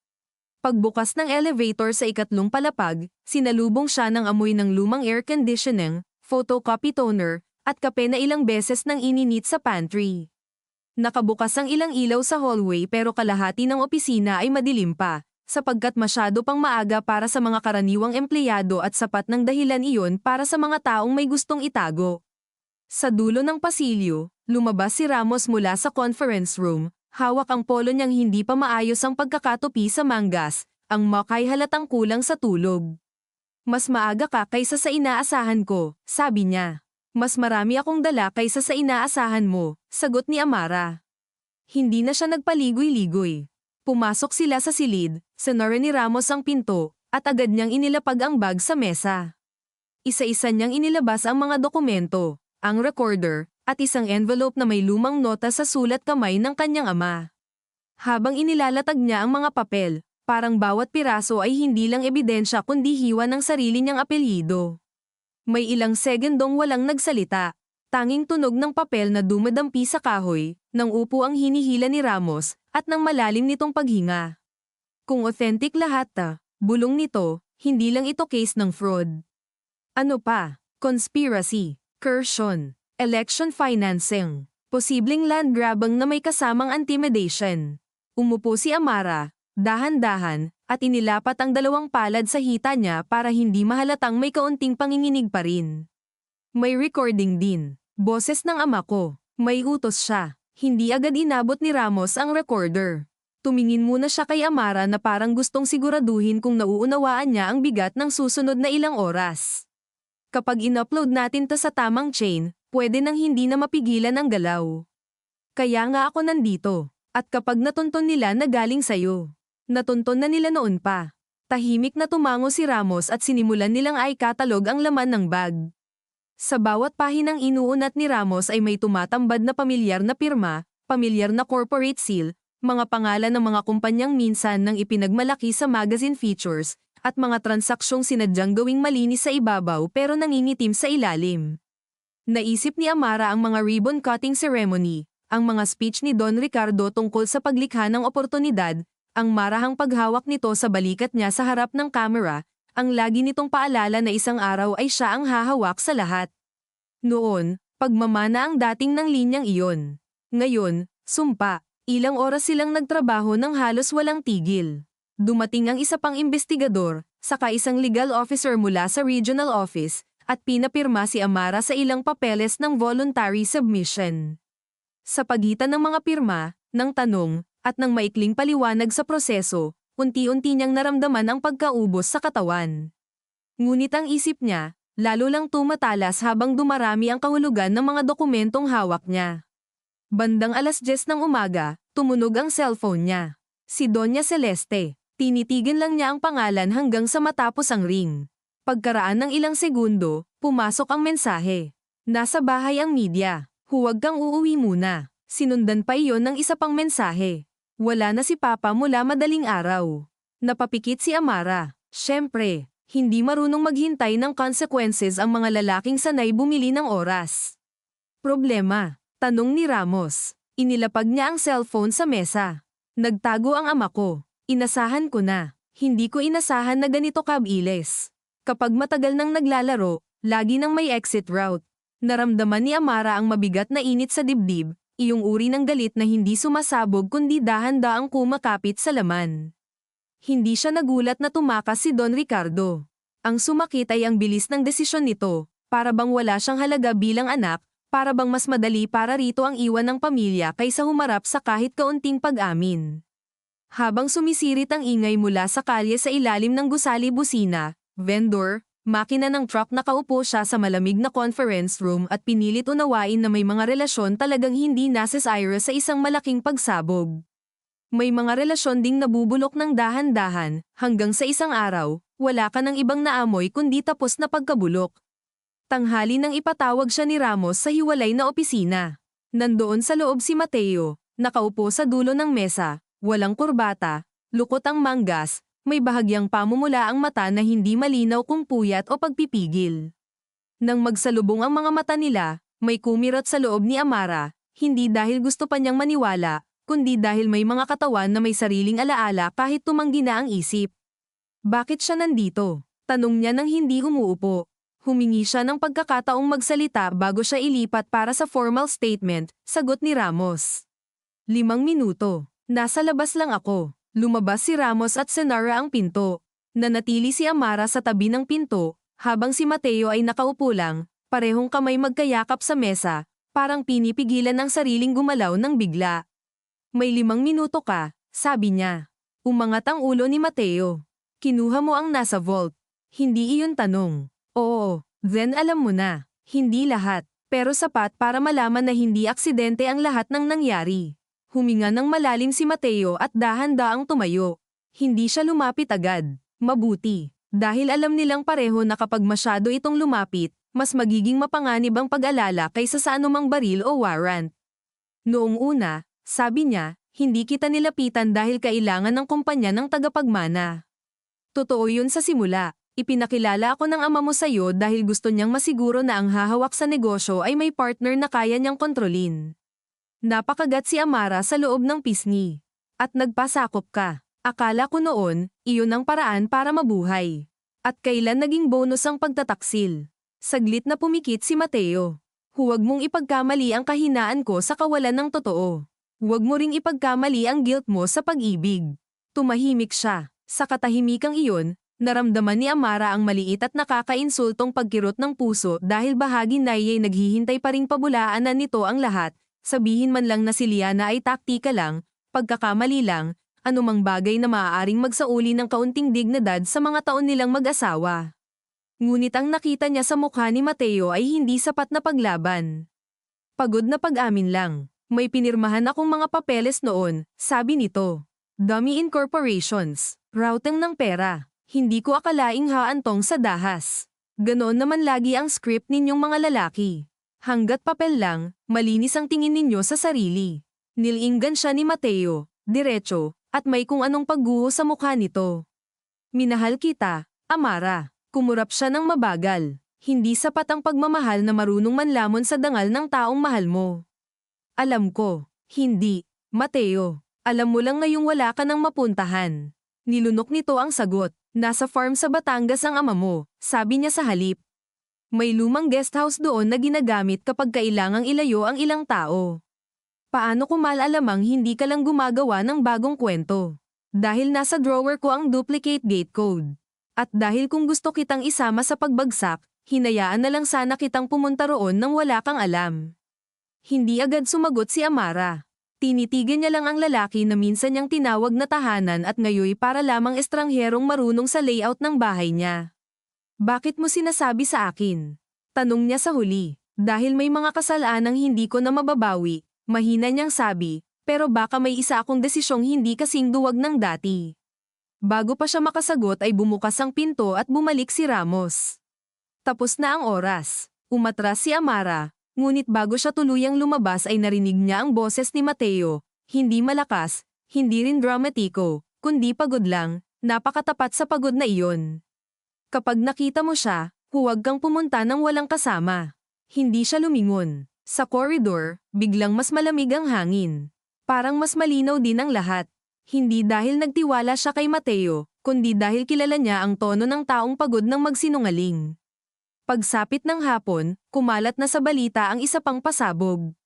Pagbukas ng elevator sa ikatlong palapag, sinalubong siya ng amoy ng lumang air conditioning, photocopy toner, at kape na ilang beses nang ininit sa pantry. Nakabukas ang ilang ilaw sa hallway pero kalahati ng opisina ay madilim pa, sapagkat masyado pang maaga para sa mga karaniwang empleyado at sapat ng dahilan iyon para sa mga taong may gustong itago. Sa dulo ng pasilyo, lumabas si Ramos mula sa conference room, hawak ang polo niyang hindi pa maayos ang pagkakatupi sa manggas, ang makay halatang kulang sa tulog. Mas maaga ka kaysa sa inaasahan ko, sabi niya. Mas marami akong dala kaysa sa inaasahan mo, sagot ni Amara. Hindi na siya nagpaligoy-ligoy. Pumasok sila sa silid, sinara ni Ramos ang pinto, at agad niyang inilapag ang bag sa mesa. Isa-isa niyang inilabas ang mga dokumento, ang recorder, at isang envelope na may lumang nota sa sulat kamay ng kanyang ama. Habang inilalatag niya ang mga papel, parang bawat piraso ay hindi lang ebidensya kundi hiwa ng sarili niyang apelyido. May ilang segundong walang nagsalita, tanging tunog ng papel na dumadampi sa kahoy, nang upo ang hinihila ni Ramos, at ng malalim nitong paghinga. Kung authentic lahat bulong nito, hindi lang ito case ng fraud. Ano pa? Conspiracy, coercion, election financing, posibleng land grabbing na may kasamang intimidation. Umupo si Amara, dahan-dahan, at inilapat ang dalawang palad sa hita niya para hindi mahalatang may kaunting panginginig pa rin. May recording din. Boses ng ama ko. May utos siya. Hindi agad inabot ni Ramos ang recorder. Tumingin muna siya kay Amara na parang gustong siguraduhin kung nauunawaan niya ang bigat ng susunod na ilang oras. Kapag in-upload natin to sa tamang chain, pwede nang hindi na mapigilan ang galaw. Kaya nga ako nandito. At kapag natunton nila na galing sa'yo. Natunton na nila noon pa. Tahimik na tumango si Ramos at sinimulan nilang i-catalog ang laman ng bag. Sa bawat pahinang inuunat ni Ramos ay may tumatambad na pamilyar na pirma, pamilyar na corporate seal, mga pangalan ng mga kumpanyang minsan nang ipinagmalaki sa magazine features, at mga transaksyong sinadyang gawing malinis sa ibabaw pero nangingitim sa ilalim. Naisip ni Amara ang mga ribbon cutting ceremony, ang mga speech ni Don Ricardo tungkol sa paglikha ng oportunidad, ang marahang paghawak nito sa balikat niya sa harap ng kamera, ang lagi nitong paalala na isang araw ay siya ang hahawak sa lahat. Noon, pagmamana ang dating ng linyang iyon. Ngayon, sumpa, ilang oras silang nagtrabaho ng halos walang tigil. Dumating ang isa pang investigador, saka isang legal officer mula sa regional office, at pinapirma si Amara sa ilang papeles ng voluntary submission. Sa pagitan ng mga pirma, ng tanong, at ng maikling paliwanag sa proseso, unti-unti niyang naramdaman ang pagkaubos sa katawan. Ngunit ang isip niya, lalo lang tumatalas habang dumarami ang kahulugan ng mga dokumentong hawak niya. Bandang 10:00 ng umaga, tumunog ang cellphone niya. Si Doña Celeste. Tinitigan lang niya ang pangalan hanggang sa matapos ang ring. Pagkaraan ng ilang segundo, pumasok ang mensahe. Nasa bahay ang media. Huwag kang uuwi muna. Sinundan pa iyon ng isa pang mensahe. Wala na si Papa mula madaling araw. Napapikit si Amara. Siyempre, hindi marunong maghintay ng consequences ang mga lalaking sanay bumili ng oras. Problema? Tanong ni Ramos. Inilapag niya ang cellphone sa mesa. Nagtago ang ama ko. Inasahan ko na. Hindi ko inasahan na ganito kabilis. Kapag matagal nang naglalaro, Lagi nang may exit route. Naramdaman ni Amara ang mabigat na init sa dibdib, iyong uri ng galit na hindi sumasabog kundi dahan-daang kumakapit sa laman. Hindi siya nagulat na tumakas si Don Ricardo. Ang sumakit ay ang bilis ng desisyon nito, para bang wala siyang halaga bilang anak, para bang mas madali para rito ang iwan ng pamilya kaysa humarap sa kahit kaunting pag-amin. Habang sumisirit ang ingay mula sa kalye sa ilalim ng gusali busina, vendor, makina ng truck, nakaupo siya sa malamig na conference room at pinilit unawain na may mga relasyon talagang hindi nasesire sa isang malaking pagsabog. May mga relasyon ding nabubulok ng dahan-dahan, hanggang sa isang araw, wala ka ng ibang naamoy kundi tapos na pagkabulok. Tanghali nang ipatawag siya ni Ramos sa hiwalay na opisina. Nandoon sa loob si Mateo, nakaupo sa dulo ng mesa, walang kurbata, lukot ang manggas, may bahagyang pamumula ang mata na hindi malinaw kung puyat o pagpipigil. Nang magsalubong ang mga mata nila, may kumirot sa loob ni Amara, hindi dahil gusto pa niyang maniwala, kundi dahil may mga katawan na may sariling alaala kahit tumanggi na ang isip. Bakit siya nandito? Tanong niya nang hindi umuupo. Humingi siya ng pagkakataong magsalita bago siya ilipat para sa formal statement, sagot ni Ramos. 5 minuto. Nasa labas lang ako. Lumabas si Ramos at sinara ang pinto. Nanatili si Amara sa tabi ng pinto, habang si Mateo ay nakaupo lang, parehong kamay magkayakap sa mesa, parang pinipigilan ang sariling gumalaw ng bigla. May 5 minuto ka, sabi niya. Umangat ang ulo ni Mateo. Kinuha mo ang nasa vault. Hindi iyon tanong. Oo, then alam mo na. Hindi lahat, pero sapat para malaman na hindi aksidente ang lahat ng nangyari. Huminga ng malalim si Mateo at dahan-daang tumayo. Hindi siya lumapit agad. Mabuti. Dahil alam nilang pareho na kapag masyado itong lumapit, mas magiging mapanganib ang pag-alala kaysa sa anumang baril o warrant. Noong una, sabi niya, hindi kita nilapitan dahil kailangan ng kumpanya ng tagapagmana. Totoo yun sa simula. Ipinakilala ako ng ama mo sa'yo dahil gusto niyang masiguro na ang hahawak sa negosyo ay may partner na kaya niyang kontrolin. Napakagat si Amara sa loob ng pisngi. At nagpasakop ka. Akala ko noon, iyon ang paraan para mabuhay. At kailan naging bonus ang pagtataksil? Saglit na pumikit si Mateo. Huwag mong ipagkamali ang kahinaan ko sa kawalan ng totoo. Huwag mo ring ipagkamali ang guilt mo sa pag-ibig. Tumahimik siya. Sa katahimikang iyon, naramdaman ni Amara ang maliit at nakakainsultong pagkirot ng puso dahil bahagi na iya'y naghihintay pa ring pabulaanan nito ang lahat. Sabihin man lang na si Liana ay taktika lang, pagkakamali lang, anumang bagay na maaaring magsauli ng kaunting dignidad sa mga taon nilang mag-asawa. Ngunit ang nakita niya sa mukha ni Mateo ay hindi sapat na paglaban. Pagod na pag-amin lang. May pinirmahan akong mga papeles noon, sabi nito. Dummy incorporations, routing ng pera. Hindi ko akalaing haantong sa dahas. Ganoon naman lagi ang script ninyong mga lalaki. Hanggat papel lang, malinis ang tingin ninyo sa sarili. Nilinggan siya ni Mateo, diretso, at may kung anong pagguho sa mukha nito. Minahal kita, Amara. Kumurap siya ng mabagal. Hindi sapat ang pagmamahal na marunong manlamon sa dangal ng taong mahal mo. Alam ko, hindi, Mateo. Alam mo lang ngayong wala ka nang mapuntahan. Nilunok nito ang sagot. Nasa farm sa Batangas ang ama mo, sabi niya sa halip. May lumang guest house doon na ginagamit kapag kailangang ilayo ang ilang tao. Paano ko malalamang hindi ka lang gumagawa ng bagong kwento? Dahil nasa drawer ko ang duplicate gate code. At dahil kung gusto kitang isama sa pagbagsak, hinayaan na lang sana kitang pumunta roon nang wala kang alam. Hindi agad sumagot si Amara. Tinitigan niya lang ang lalaki na minsan niyang tinawag na tahanan at ngayoy para lamang estrangherong marunong sa layout ng bahay niya. Bakit mo sinasabi sa akin? Tanong niya sa huli. Dahil may mga kasalanang hindi ko na mababawi, mahina niyang sabi, pero baka may isa akong desisyong hindi kasing duwag ng dati. Bago pa siya makasagot ay bumukas ang pinto at bumalik si Ramos. Tapos na ang oras. Umatras si Amara, ngunit bago siya tuluyang lumabas ay narinig niya ang boses ni Mateo, hindi malakas, hindi rin dramatiko, kundi pagod lang, napakatapat sa pagod na iyon. Kapag nakita mo siya, huwag kang pumunta nang walang kasama. Hindi siya lumingon. Sa corridor, biglang mas malamig ang hangin. Parang mas malinaw din ang lahat. Hindi dahil nagtiwala siya kay Mateo, kundi dahil kilala niya ang tono ng taong pagod ng magsinungaling. Pagsapit ng hapon, kumalat na sa balita ang isa pang pasabog.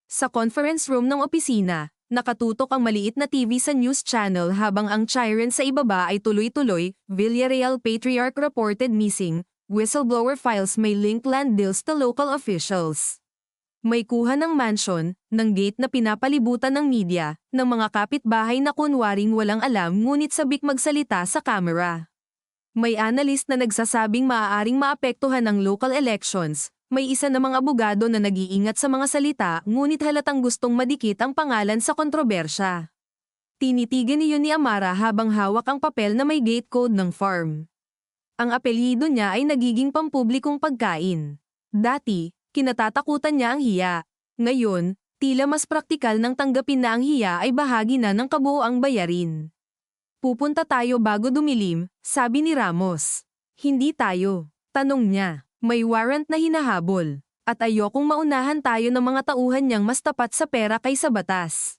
Sa conference room ng opisina, nakatutok ang maliit na TV sa news channel habang ang siren sa ibaba ay tuloy-tuloy. Villarreal Patriarch reported missing. Whistleblower files may link land deals to local officials. May kuha ng mansion, ng gate na pinapalibutan ng media, ng mga kapitbahay na kunwaring walang alam ngunit sabik magsalita sa camera. May analyst na nagsasabing maaaring maapektuhan ng local elections. May isa namang abogado na nag-iingat sa mga salita ngunit halatang gustong madikit ang pangalan sa kontrobersya. Tinitigan niyon ni Amara habang hawak ang papel na may gate code ng farm. Ang apelyido niya ay nagiging pampublikong pagkain. Dati, kinatatakutan niya ang hiya. Ngayon, tila mas praktikal nang tanggapin na ang hiya ay bahagi na ng kabuoang bayarin. Pupunta tayo bago dumilim, sabi ni Ramos. Hindi tayo, tanong niya. May warrant na hinahabol. At ayokong maunahan tayo ng mga tauhan niyang mas tapat sa pera kaysa batas.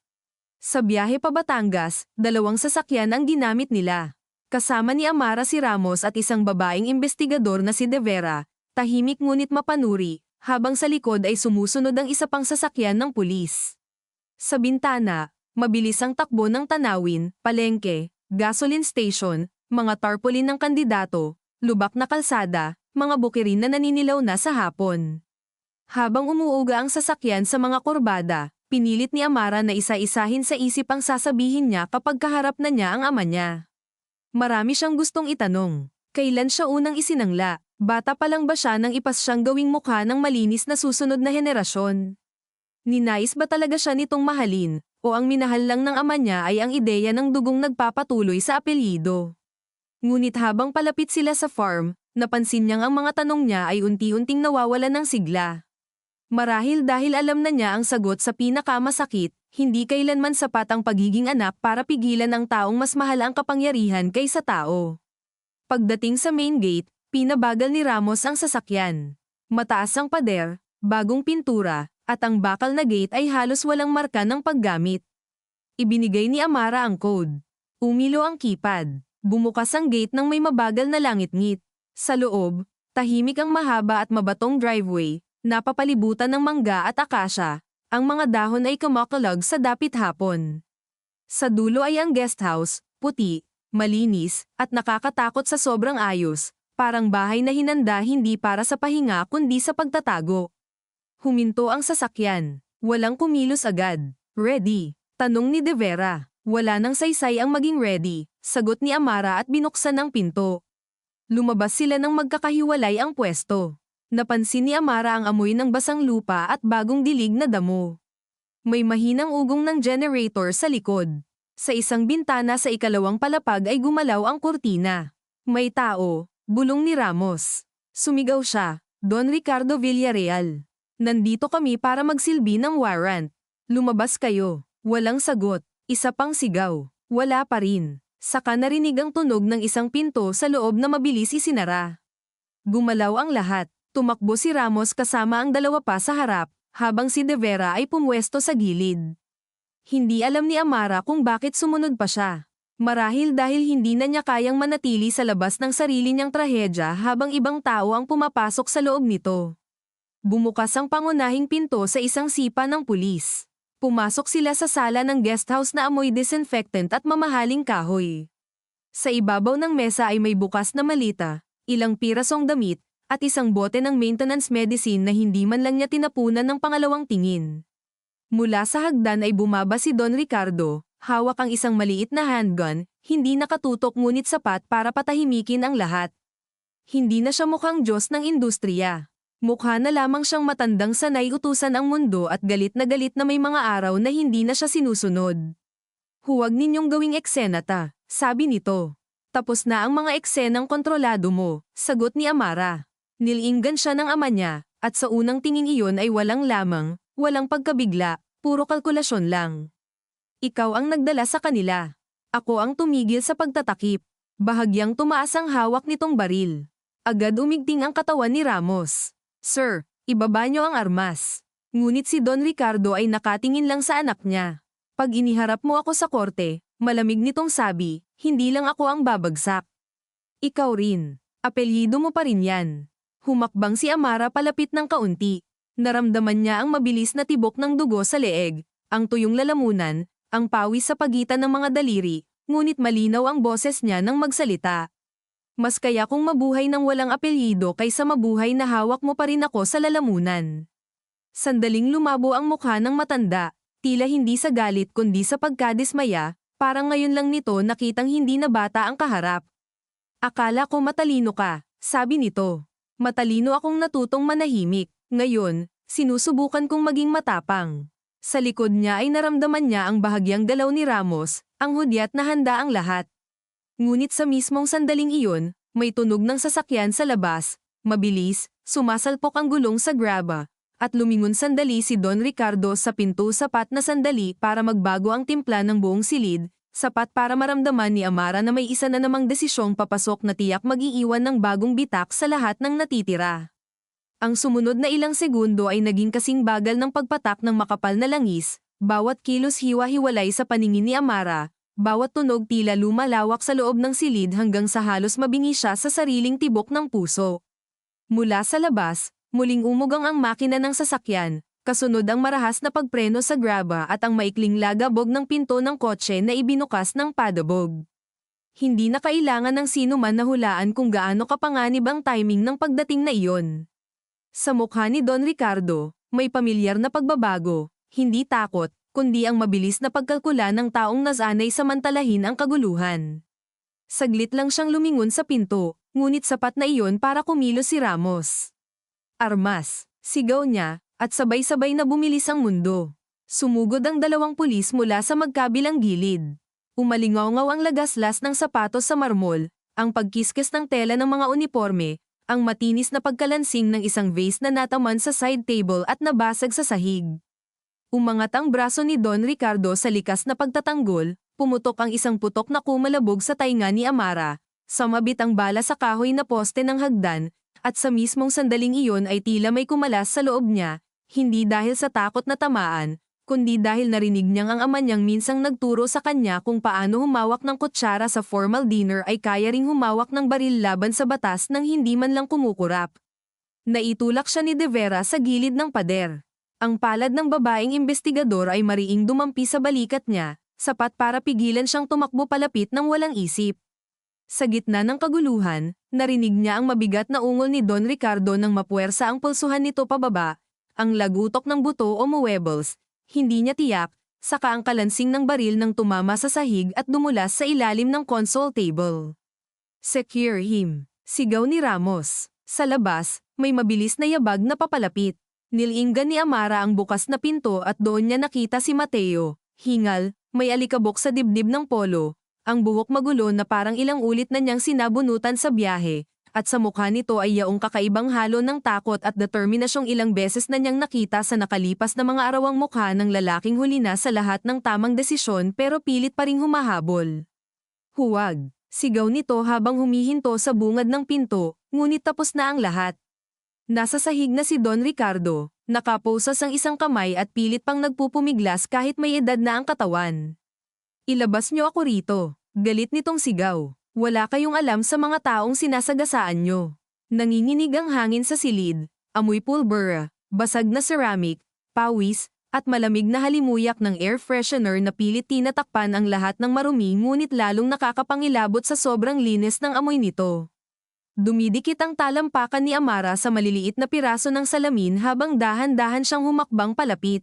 Sa biyahe pa Batangas, 2 sasakyan ang ginamit nila. Kasama ni Amara si Ramos at isang babaeng investigador na si De Vera, tahimik ngunit mapanuri. Habang sa likod ay sumusunod ang isa pang sasakyan ng pulis. Sa bintana, mabilis ang takbo ng tanawin, palengke, gasoline station, mga tarpaulin ng kandidato, lubak na kalsada, mga bukirin na naninilaw na sa hapon. Habang umuuga ang sasakyan sa mga kurbada, pinilit ni Amara na isa-isahin sa isip ang sasabihin niya kapag kaharap na niya ang ama niya. Marami siyang gustong itanong. Kailan siya unang isinangla? Bata pa lang ba siya nang ipas siyang gawing mukha ng malinis na susunod na henerasyon? Ninais ba talaga siya nitong mahalin, o ang minahal lang ng ama niya ay ang ideya ng dugong nagpapatuloy sa apelyido? Ngunit habang palapit sila sa farm, napansin niyang ang mga tanong niya ay unti-unting nawawalan ng sigla. Marahil dahil alam na niya ang sagot sa pinakamasakit, hindi kailanman sapat ang pagiging anak para pigilan ang taong mas mahal ang kapangyarihan kaysa tao. Pagdating sa main gate, pinabagal ni Ramos ang sasakyan. Mataas ang pader, bagong pintura, at ang bakal na gate ay halos walang marka ng paggamit. Ibinigay ni Amara ang code. Umilo ang keypad. Bumukas ang gate ng may mabagal na langit-ngit. Sa loob, tahimik ang mahaba at mabatong driveway, napapalibutan ng mangga at akasya. Ang mga dahon ay kumakalog sa dapit hapon. Sa dulo ay ang guest house, puti, malinis, at nakakatakot sa sobrang ayos. Parang bahay na hinanda hindi para sa pahinga kundi sa pagtatago. Huminto ang sasakyan. Walang kumilos agad. Ready? Tanong ni De Vera. Wala nang saysay ang maging ready, sagot ni Amara at binuksan ang pinto. Lumabas sila nang magkakahiwalay ang pwesto. Napansin ni Amara ang amoy ng basang lupa at bagong dilig na damo. May mahinang ugong ng generator sa likod. Sa isang bintana sa ikalawang palapag ay gumalaw ang kurtina. May tao. Bulong ni Ramos. Sumigaw siya, Don Ricardo Villarreal. Nandito kami para magsilbi ng warrant. Lumabas kayo. Walang sagot. Isa pang sigaw. Wala pa rin. Saka narinig ang tunog ng isang pinto sa loob na mabilis isinara. Gumalaw ang lahat. Tumakbo si Ramos kasama ang 2 pa sa harap, habang si De Vera ay pumwesto sa gilid. Hindi alam ni Amara kung bakit sumunod pa siya. Marahil dahil hindi na niya kayang manatili sa labas ng sarili niyang trahedya habang ibang tao ang pumapasok sa loob nito. Bumukas ang pangunahing pinto sa isang sipa ng pulis. Pumasok sila sa sala ng guesthouse na amoy disinfectant at mamahaling kahoy. Sa ibabaw ng mesa ay may bukas na malita, ilang pirasong damit, at isang bote ng maintenance medicine na hindi man lang niya tinapunan ng pangalawang tingin. Mula sa hagdan ay bumaba si Don Ricardo. Hawak ang isang maliit na handgun, hindi nakatutok ngunit sapat para patahimikin ang lahat. Hindi na siya mukhang Diyos ng industriya. Mukha na lamang siyang matandang sanay utusan ang mundo at galit na may mga araw na hindi na siya sinusunod. Huwag ninyong gawing eksenata, sabi nito. Tapos na ang mga eksenang kontrolado mo, sagot ni Amara. Nilinggan siya ng ama niya, at sa unang tingin iyon ay walang lamang, walang pagkabigla, puro kalkulasyon lang. Ikaw ang nagdala sa kanila. Ako ang tumigil sa pagtatakip. Bahagyang tumaas ang hawak nitong baril. Agad umigting ang katawan ni Ramos. Sir, ibaba niyo ang armas. Ngunit si Don Ricardo ay nakatingin lang sa anak niya. Pag iniharap mo ako sa korte, malamig nitong sabi, hindi lang ako ang babagsak. Ikaw rin. Apelyido mo pa rin yan. Humakbang si Amara palapit ng kaunti. Naramdaman niya ang mabilis na tibok ng dugo sa leeg, ang tuyong lalamunan, ang pawis sa pagitan ng mga daliri, ngunit malinaw ang boses niya nang magsalita. Mas kaya kung mabuhay ng walang apelyido kaysa mabuhay na hawak mo pa rin ako sa lalamunan. Sandaling lumabo ang mukha ng matanda, tila hindi sa galit kundi sa pagkadismaya, parang ngayon lang nito nakitang hindi na bata ang kaharap. Akala ko matalino ka, sabi nito. Matalino akong natutong manahimik, ngayon, sinusubukan kong maging matapang. Sa likod niya ay naramdaman niya ang bahagyang galaw ni Ramos, ang hudyat na handa ang lahat. Ngunit sa mismong sandaling iyon, may tunog ng sasakyan sa labas, mabilis, sumasalpok ang gulong sa graba, at lumingon sandali si Don Ricardo sa pinto sapat na sandali para magbago ang timpla ng buong silid, sapat para maramdaman ni Amara na may isa na namang desisyong papasok na tiyak mag-iiwan ng bagong bitak sa lahat ng natitira. Ang sumunod na ilang segundo ay naging kasing bagal ng pagpatak ng makapal na langis, bawat kilos hiwa-hiwalay sa paningin ni Amara, bawat tunog tila lumalawak sa loob ng silid hanggang sa halos mabingi siya sa sariling tibok ng puso. Mula sa labas, muling umugang ang makina ng sasakyan, kasunod ang marahas na pagpreno sa graba at ang maikling lagabog ng pinto ng kotse na ibinukas ng padabog. Hindi na kailangan ng sino man na hulaan kung gaano kapanganib ang timing ng pagdating na iyon. Sa mukha ni Don Ricardo, may pamilyar na pagbabago, hindi takot, kundi ang mabilis na pagkalkula ng taong nasanay samantalahin ang kaguluhan. Saglit lang siyang lumingon sa pinto, ngunit sapat na iyon para kumilos si Ramos. Armas, sigaw niya, at sabay-sabay na bumilis ang mundo. Sumugod ang dalawang pulis mula sa magkabilang gilid. Umalingaw-ngaw ang lagaslas ng sapatos sa marmol, ang pagkiskis ng tela ng mga uniforme, ang matinis na pagkalansing ng isang vase na nataman sa side table at nabasag sa sahig. Umangat ang braso ni Don Ricardo sa likas na pagtatanggol, pumutok ang isang putok na kumalabog sa tainga ni Amara, sumabit ang bala sa kahoy na poste ng hagdan, at sa mismong sandaling iyon ay tila may kumalas sa loob niya, hindi dahil sa takot na tamaan, kundi dahil narinig niyang ang ama niyang minsang nagturo sa kanya kung paano humawak ng kutsara sa formal dinner ay kaya ring humawak ng baril laban sa batas nang hindi man lang kumukurap. Naitulak siya ni De Vera sa gilid ng pader. Ang palad ng babaeng investigador ay mariing dumampi sa balikat niya, sapat para pigilan siyang tumakbo palapit ng walang isip. Sa gitna ng kaguluhan, narinig niya ang mabigat na ungol ni Don Ricardo nang mapuwersa ang pulsuhan nito pababa, ang lagutok ng buto o muebles, hindi niya tiyak, saka ang kalansing ng baril nang tumama sa sahig at dumulas sa ilalim ng console table. Secure him, sigaw ni Ramos. Sa labas, may mabilis na yabag na papalapit. Nilinggan ni Amara ang bukas na pinto at doon niya nakita si Mateo, hingal, may alikabok sa dibdib ng polo, ang buhok magulo na parang ilang ulit na niyang sinabunutan sa biyahe, at sa mukha nito ay yaong kakaibang halo ng takot at determinasyong ilang beses na niyang nakita sa nakalipas na mga arawang mukha ng lalaking huli na sa lahat ng tamang desisyon pero pilit pa ring humahabol. Huwag, sigaw nito habang humihinto sa bungad ng pinto, ngunit tapos na ang lahat. Nasa sahig na si Don Ricardo, nakaposas ang isang kamay at pilit pang nagpupumiglas kahit may edad na ang katawan. Ilabas niyo ako rito, galit nitong sigaw. Wala kayong alam sa mga taong sinasagasaan niyo. Nanginginig ang hangin sa silid, amoy pulbura, basag na ceramic, pawis, at malamig na halimuyak ng air freshener na pilit tinatakpan ang lahat ng marumi ngunit lalong nakakapangilabot sa sobrang linis ng amoy nito. Dumidikit ang talampakan ni Amara sa maliliit na piraso ng salamin habang dahan-dahan siyang humakbang palapit.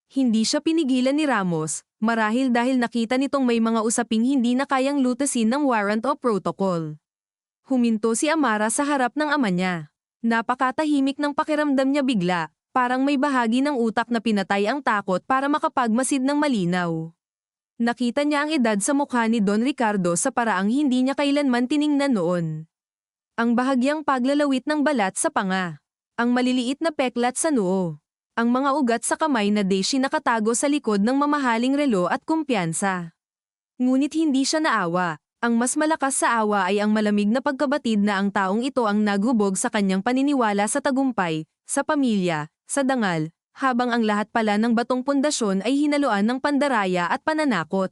Hindi siya pinigilan ni Ramos, marahil dahil nakita nitong may mga usaping hindi na kayang lutasin ng warrant o protocol. Huminto si Amara sa harap ng ama niya. Napakatahimik ng pakiramdam niya bigla, parang may bahagi ng utak na pinatay ang takot para makapagmasid ng malinaw. Nakita niya ang edad sa mukha ni Don Ricardo sa paraang hindi niya kailanman tiningnan noon. Ang bahagyang paglalawit ng balat sa panga. Ang maliliit na peklat sa noo. Ang mga ugat sa kamay na Daisy nakatago sa likod ng mamahaling relo at kumpiyansa. Ngunit hindi siya naawa. Ang mas malakas sa awa ay ang malamig na pagkabatid na ang taong ito ang naghubog sa kanyang paniniwala sa tagumpay, sa pamilya, sa dangal, habang ang lahat pala ng batong pundasyon ay hinaluan ng pandaraya at pananakot.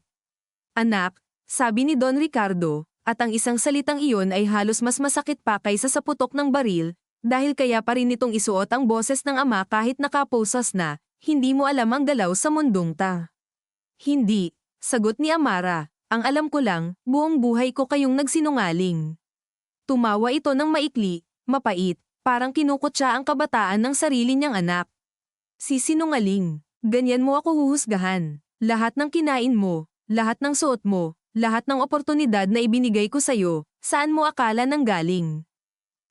Anak, sabi ni Don Ricardo, at ang isang salitang iyon ay halos mas masakit pa kaysa sa putok ng baril, Dahil kaya pa rin itong isuot ang boses ng ama kahit nakaposas na, hindi mo alam ang galaw sa mundong ta. Hindi, sagot ni Amara, ang alam ko lang, buong buhay ko kayong nagsinungaling. Tumawa ito ng maikli, mapait, parang kinukutya ang kabataan ng sarili niyang anak. Sisinungaling, ganyan mo ako huhusgahan. Lahat ng kinain mo, lahat ng suot mo, lahat ng oportunidad na ibinigay ko sa'yo, saan mo akala nang galing?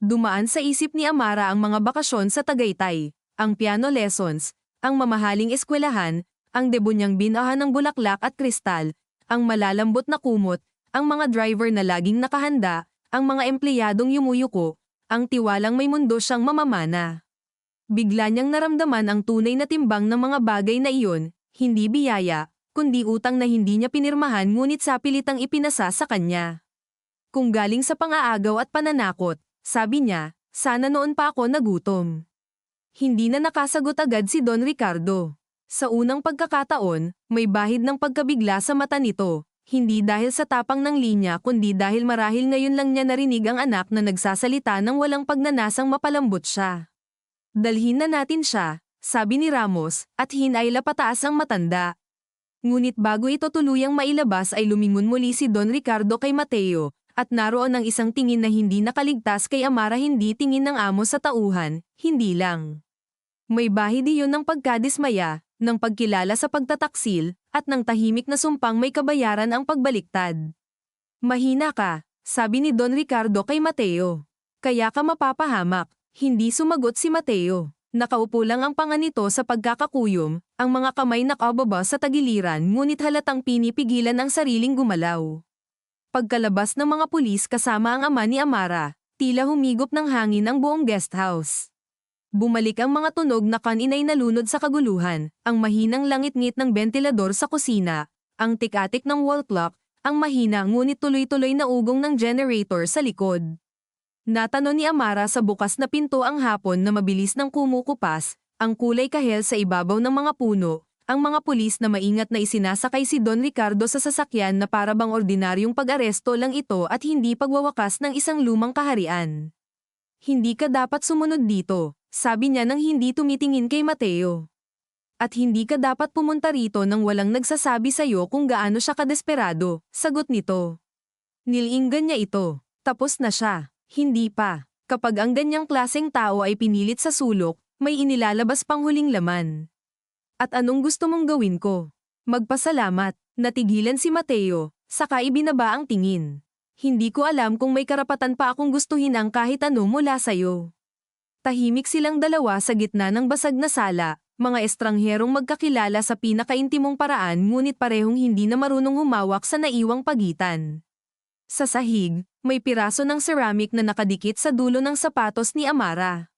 Dumaan sa isip ni Amara ang mga bakasyon sa Tagaytay, ang piano lessons, ang mamahaling eskwelahan, ang debut niyang binahan ng bulaklak at kristal, ang malalambot na kumot, ang mga driver na laging nakahanda, ang mga empleyadong yumuyuko, ang tiwalang may mundo siyang mamamana. Bigla niyang naramdaman ang tunay na timbang ng mga bagay na iyon, hindi biyaya, kundi utang na hindi niya pinirmahan ngunit sa pilitang ipinasa sa kanya. Kung galing sa pang-aagaw at pananakot, sabi niya, sana noon pa ako nagutom. Hindi na nakasagot agad si Don Ricardo. Sa unang pagkakataon, may bahid ng pagkabigla sa mata nito, hindi dahil sa tapang ng linya kundi dahil marahil ngayon lang niya narinig ang anak na nagsasalita ng walang pagnanasang mapalambot siya. Dalhin na natin siya, sabi ni Ramos, at hinayla pataas ang matanda. Ngunit bago ito tuluyang mailabas ay lumingon muli si Don Ricardo kay Mateo, at naroon ang isang tingin na hindi nakaligtas kay Amara, hindi tingin ng amo sa tauhan, hindi lang. May bahid iyon ng pagkadismaya, ng pagkilala sa pagtataksil, at ng tahimik na sumpang may kabayaran ang pagbaliktad. Mahina ka, sabi ni Don Ricardo kay Mateo. Kaya ka mapapahamak, hindi sumagot si Mateo. Nakaupo lang ang panga nito sa pagkakakuyom, ang mga kamay nakababa sa tagiliran ngunit halatang pinipigilan ang sariling gumalaw. Pagkalabas ng mga pulis kasama ang ama ni Amara, tila humigop ng hangin ang buong guest house. Bumalik ang mga tunog na kanina'y nalunod sa kaguluhan, ang mahinang langit-ngit ng bentilador sa kusina, ang tik-atik ng wall clock, ang mahina ngunit tuloy-tuloy na ugong ng generator sa likod. Natanong ni Amara sa bukas na pinto ang hapon na mabilis nang kumukupas, ang kulay kahel sa ibabaw ng mga puno, ang mga pulis na maingat na isinasakay si Don Ricardo sa sasakyan na para bang ordinaryong pag-aresto lang ito at hindi pagwawakas ng isang lumang kaharian. Hindi ka dapat sumunod dito, sabi niya nang hindi tumitingin kay Mateo. At hindi ka dapat pumunta rito nang walang nagsasabi sa'yo kung gaano siya kadesperado, sagot nito. Nilinggan niya ito, tapos na siya, hindi pa. Kapag ang ganyang klaseng tao ay pinilit sa sulok, may inilalabas pang huling laman. At anong gusto mong gawin ko? Magpasalamat, natigilan si Mateo, saka ibinaba ang tingin. Hindi ko alam kung may karapatan pa akong gustuhin ang kahit ano mula sa'yo. Tahimik silang dalawa sa gitna ng basag na sala, mga estrangherong magkakilala sa pinakaintimong paraan ngunit parehong hindi na marunong humawak sa naiwang pagitan. Sa sahig, may piraso ng ceramic na nakadikit sa dulo ng sapatos ni Amara.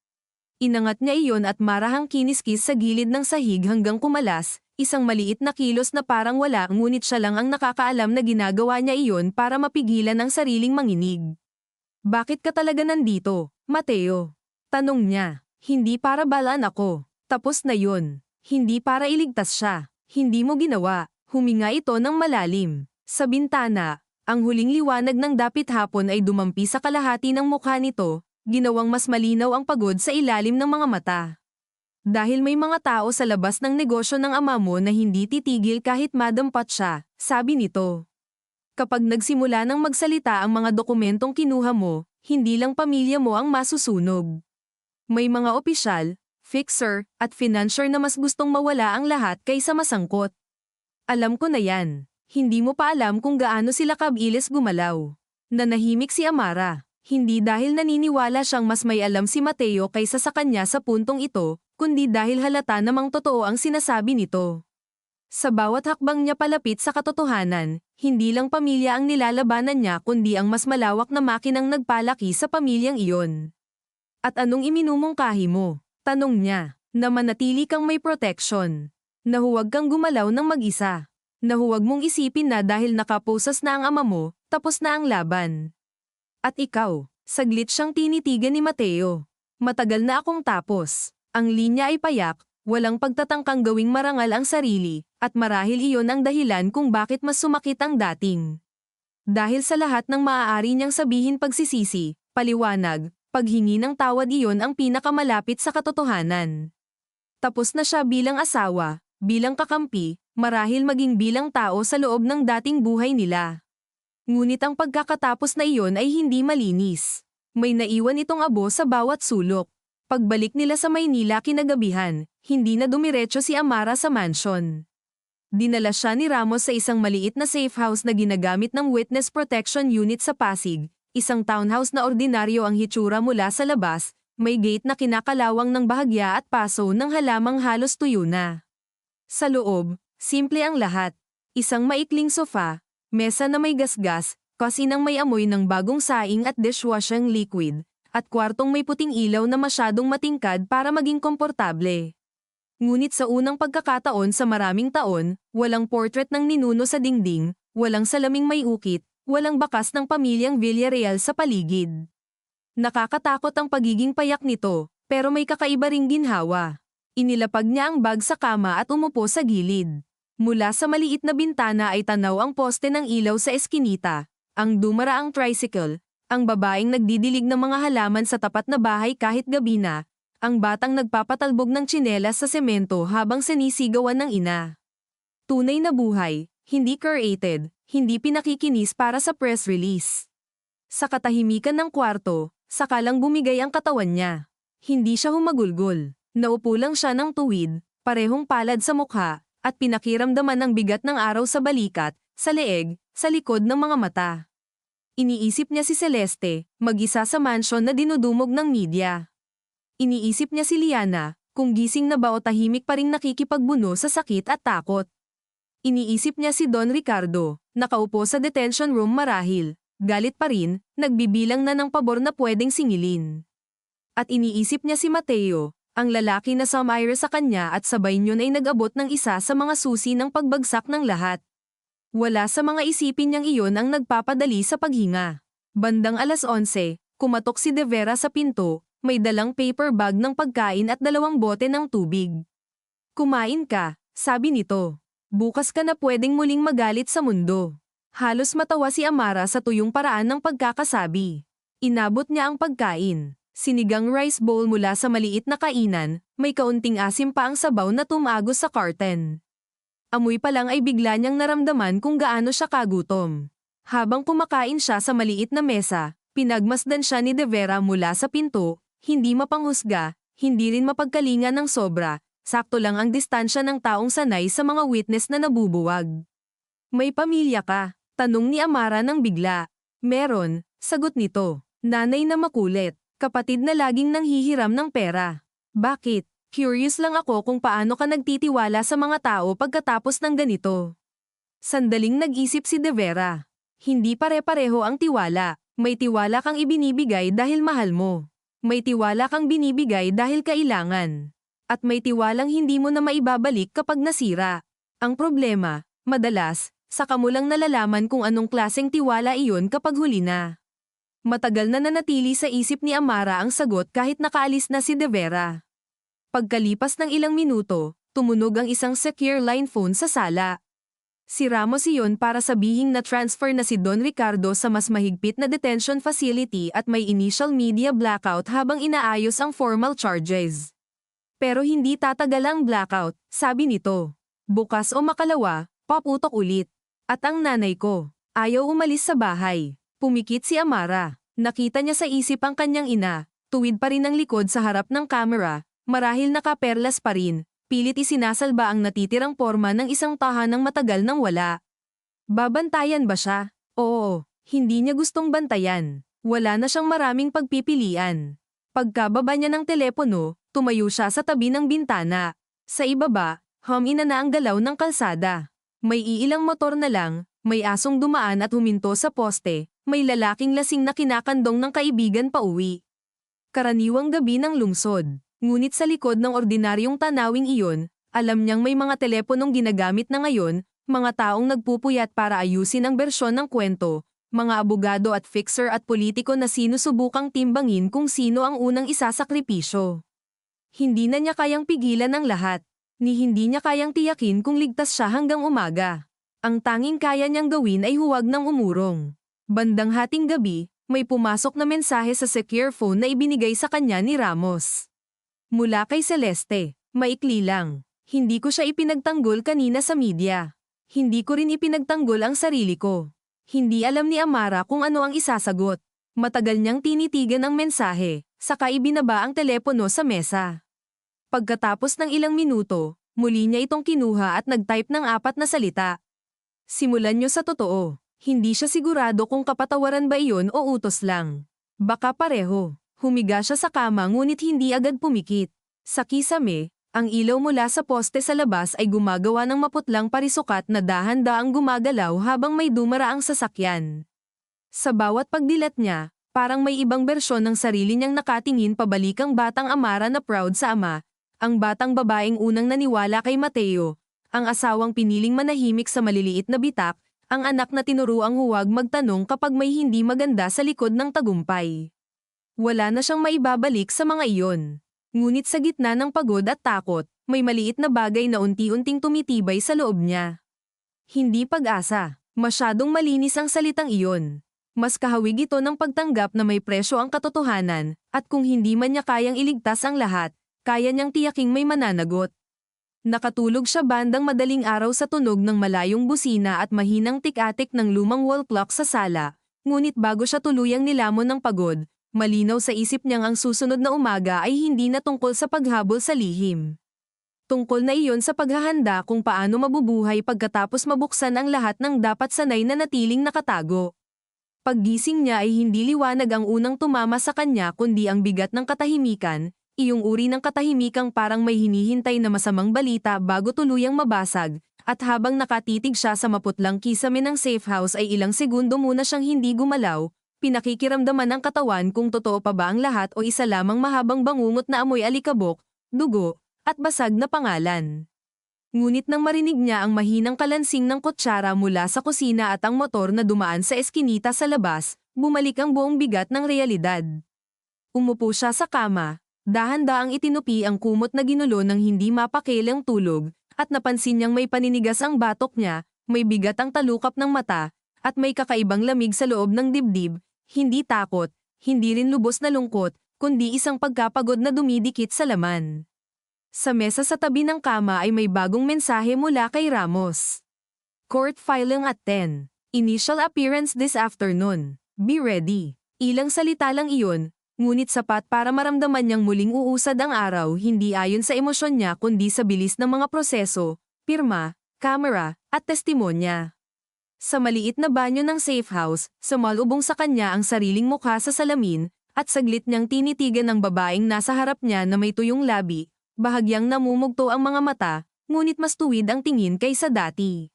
Inangat niya iyon at marahang kiniskis sa gilid ng sahig hanggang kumalas, isang maliit na kilos na parang wala ngunit siya lang ang nakakaalam na ginagawa niya iyon para mapigilan ang sariling manginig. Bakit ka talaga nandito, Mateo? Tanong niya. Hindi para balaan ako. Tapos na yun. Hindi para iligtas siya. Hindi mo ginawa. Huminga ito ng malalim. Sa bintana, ang huling liwanag ng dapit hapon ay dumampi sa kalahati ng mukha nito, ginawang mas malinaw ang pagod sa ilalim ng mga mata. Dahil may mga tao sa labas ng negosyo ng ama mo na hindi titigil kahit madampat siya, sabi nito. Kapag nagsimula ng magsalita ang mga dokumentong kinuha mo, hindi lang pamilya mo ang masusunog. May mga opisyal, fixer, at financier na mas gustong mawala ang lahat kaysa masangkot. Alam ko na yan. Hindi mo pa alam kung gaano sila kabilis gumalaw. Nanahimik si Amara. Hindi dahil naniniwala siyang mas may alam si Mateo kaysa sa kanya sa puntong ito, kundi dahil halata namang totoo ang sinasabi nito. Sa bawat hakbang niya palapit sa katotohanan, hindi lang pamilya ang nilalabanan niya kundi ang mas malawak na makinang nagpalaki sa pamilyang iyon. At anong iminumungkahi mo? Tanong niya, na manatili kang may protection. Na huwag kang gumalaw ng mag-isa. Na huwag mong isipin na dahil nakaposas na ang ama mo, tapos na ang laban. At ikaw, saglit siyang tinitigan ni Mateo. Matagal na akong tapos. Ang linya ay payak, walang pagtatangkang gawing marangal ang sarili, at marahil iyon ang dahilan kung bakit mas sumakit ang dating. Dahil sa lahat ng maaari niyang sabihin pagsisisi, paliwanag, Paghingi ng tawad iyon ang pinakamalapit sa katotohanan. Tapos na siya bilang asawa, bilang kakampi, marahil maging bilang tao sa loob ng dating buhay nila. Ngunit ang pagkakatapos na iyon ay hindi malinis. May naiwan itong abo sa bawat sulok. Pagbalik nila sa Maynila kinagabihan, hindi na dumiretso si Amara sa mansion. Dinala siya ni Ramos sa isang maliit na safe house na ginagamit ng Witness Protection Unit sa Pasig, isang townhouse na ordinaryo ang hitsura mula sa labas, may gate na kinakalawang ng bahagya at paso ng halamang halos tuyo na. Sa loob, simple ang lahat. Isang maikling sofa, mesa na may gasgas, kusinang may amoy ng bagong saing at dishwashing liquid, at kwartong may puting ilaw na masyadong matingkad para maging komportable. Ngunit sa unang pagkakataon sa maraming taon, walang portrait ng ninuno sa dingding, walang salaming may ukit, walang bakas ng pamilyang Villarreal sa paligid. Nakakatakot ang pagiging payak nito, pero may kakaiba ring ginhawa. Inilapag niya ang bag sa kama at umupo sa gilid. Mula sa maliit na bintana ay tanaw ang poste ng ilaw sa eskinita, ang dumaraang tricycle, ang babaeng nagdidilig ng mga halaman sa tapat na bahay kahit gabi na, ang batang nagpapatalbog ng tsinelas sa semento habang sinisigawan ng ina. Tunay na buhay, hindi curated, hindi pinakikinis para sa press release. Sa katahimikan ng kwarto, sakalang bumigay ang katawan niya. Hindi siya humagulgol. Naupo lang siya ng tuwid, parehong palad sa mukha, at pinakiramdaman ang bigat ng araw sa balikat, sa leeg, sa likod ng mga mata. Iniisip niya si Celeste, mag-isa sa mansion na dinudumog ng media. Iniisip niya si Liana, kung gising na ba o tahimik pa ring nakikipagbuno sa sakit at takot. Iniisip niya si Don Ricardo, nakaupo sa detention room marahil, galit pa rin, nagbibilang na ng pabor na pwedeng singilin. At iniisip niya si Mateo, ang lalaki na sumire sa kanya at sabay niyon ay nag-abot ng isa sa mga susi ng pagbagsak ng lahat. Wala sa mga isipin niyang iyon ang nagpapadali sa paghinga. Bandang 11:00, kumatok si De Vera sa pinto, may dalang paper bag ng pagkain at 2 bote ng tubig. Kumain ka, sabi nito. Bukas ka na pwedeng muling magalit sa mundo. Halos matawa si Amara sa tuyong paraan ng pagkakasabi. Inabot niya ang pagkain. Sinigang rice bowl mula sa maliit na kainan, may kaunting asim pa ang sabaw na tumagos sa karten. Amoy pa lang ay bigla niyang naramdaman kung gaano siya kagutom. Habang kumakain siya sa maliit na mesa, pinagmasdan siya ni De Vera mula sa pinto, hindi mapanghusga, hindi rin mapagkalinga ng sobra. Sakto lang ang distansya ng taong sanay sa mga witness na nabubuwag. May pamilya ka? Tanong ni Amara nang bigla. Meron, sagot nito. Nanay na makulit, kapatid na laging nanghihiram ng pera. Bakit? Curious lang ako kung paano ka nagtitiwala sa mga tao pagkatapos ng ganito. Sandaling nag-isip si De Vera. Hindi pare-pareho ang tiwala. May tiwala kang ibinibigay dahil mahal mo. May tiwala kang binibigay dahil kailangan. At may tiwalang hindi mo na maibabalik kapag nasira. Ang problema, madalas, saka mo lang nalalaman kung anong klaseng tiwala iyon kapag huli na. Matagal na nanatili sa isip ni Amara ang sagot kahit nakaalis na si De Vera. Pagkalipas ng ilang minuto, tumunog ang isang secure line phone sa sala. Si Ramos iyon para sabihing na transfer na si Don Ricardo sa mas mahigpit na detention facility at may initial media blackout habang inaayos ang formal charges. Pero hindi tatagal ang blackout, sabi nito. Bukas o makalawa, paputok ulit. At ang nanay ko, ayaw umalis sa bahay. Pumikit si Amara. Nakita niya sa isip ang kanyang ina, tuwid pa rin ang likod sa harap ng camera, marahil nakaperlas pa rin, pilit isinasalba ang natitirang porma ng isang tahanang matagal nang wala. Babantayan ba siya? Oo, hindi niya gustong bantayan. Wala na siyang maraming pagpipilian. Pagkababa niya ng telepono, tumayo siya sa tabi ng bintana. Sa ibaba, humina na ang galaw ng kalsada. May iilang motor na lang, may asong dumaan at huminto sa poste, may lalaking lasing na kinakandong ng kaibigan pa uwi. Karaniwang gabi ng lungsod, ngunit sa likod ng ordinaryong tanawing iyon, alam niyang may mga teleponong ginagamit na ngayon, mga taong nagpupuyat para ayusin ang bersyon ng kwento, mga abogado at fixer at politiko na sinusubukang timbangin kung sino ang unang isasakripisyo. Hindi na niya kayang pigilan ang lahat, ni hindi niya kayang tiyakin kung ligtas siya hanggang umaga. Ang tanging kaya niyang gawin ay huwag nang umurong. Bandang hating gabi, May pumasok na mensahe sa secure phone na ibinigay sa kanya ni Ramos. Mula kay Celeste, maikli lang. Hindi ko siya ipinagtanggol kanina sa media. Hindi ko rin ipinagtanggol ang sarili ko. Hindi alam ni Amara kung ano ang isasagot. Matagal niyang tinitigan ang mensahe, saka ibinaba ang telepono sa mesa. Pagkatapos ng ilang minuto, muli niya itong kinuha at nag-type ng 4 na salita. Simulan niyo sa totoo. Hindi siya sigurado kung kapatawaran ba iyon o utos lang. Baka pareho. Humiga siya sa kama ngunit hindi agad pumikit. Sa kisame, ang ilaw mula sa poste sa labas ay gumagawa ng maputlang parisukat na dahan-daang gumagalaw habang may dumaraang sasakyan. Sa bawat pagdilat niya, parang may ibang bersyon ng sarili niyang nakatingin pabalik ang batang Amara na proud sa ama, ang batang babaeng unang naniwala kay Mateo, ang asawang piniling manahimik sa maliliit na bitak, ang anak na tinuruang huwag magtanong kapag may hindi maganda sa likod ng tagumpay. Wala na siyang maibabalik sa mga iyon. Ngunit sa gitna ng pagod at takot, may maliit na bagay na unti-unting tumitibay sa loob niya. Hindi pag-asa. Masyadong malinis ang salitang iyon. Mas kahawig ito ng pagtanggap na may presyo ang katotohanan, at kung hindi man niya kayang iligtas ang lahat, kaya niyang tiyaking may mananagot. Nakatulog siya bandang madaling araw sa tunog ng malayong busina at mahinang tik-atik ng lumang wall clock sa sala, ngunit bago siya tuluyang nilamon ng pagod, malinaw sa isip niyang ang susunod na umaga ay hindi na tungkol sa paghabol sa lihim. Tungkol na iyon sa paghahanda kung paano mabubuhay pagkatapos mabuksan ang lahat ng dapat sanay na natiling nakatago. Paggising niya ay hindi liwanag ang unang tumama sa kanya kundi ang bigat ng katahimikan, iyong uri ng katahimikang parang may hinihintay na masamang balita bago tuluyang mabasag, at habang nakatitig siya sa maputlang kisame ng safe house ay ilang segundo muna siyang hindi gumalaw, pinakikiramdaman ng katawan kung totoo pa ba ang lahat o isa lamang mahabang bangungot na amoy alikabok, dugo, at basag na pangalan. Ngunit nang marinig niya ang mahinang kalansing ng kutsara mula sa kusina at ang motor na dumaan sa eskinita sa labas, bumalik ang buong bigat ng realidad. Umupo siya sa kama, dahan-daang itinupi ang kumot na ginulo ng hindi mapakilang tulog, at napansin niyang may paninigas ang batok niya, may bigat ang talukap ng mata, at may kakaibang lamig sa loob ng dibdib, hindi takot, hindi rin lubos na lungkot, kundi isang pagkapagod na dumidikit sa laman. Sa mesa sa tabi ng kama ay may bagong mensahe mula kay Ramos. Court filing at 10. Initial appearance this afternoon. Be ready. Ilang salita lang iyon, ngunit sapat para maramdaman niyang muling uusad ang araw hindi ayon sa emosyon niya kundi sa bilis ng mga proseso, pirma, kamera, at testimonya. Sa maliit na banyo ng safe house, sumalubong sa kanya ang sariling mukha sa salamin, at saglit niyang tinitigan ang babaeng nasa harap niya na may tuyong labi. Bahagyang namumugto ang mga mata, ngunit mas tuwid ang tingin kaysa dati.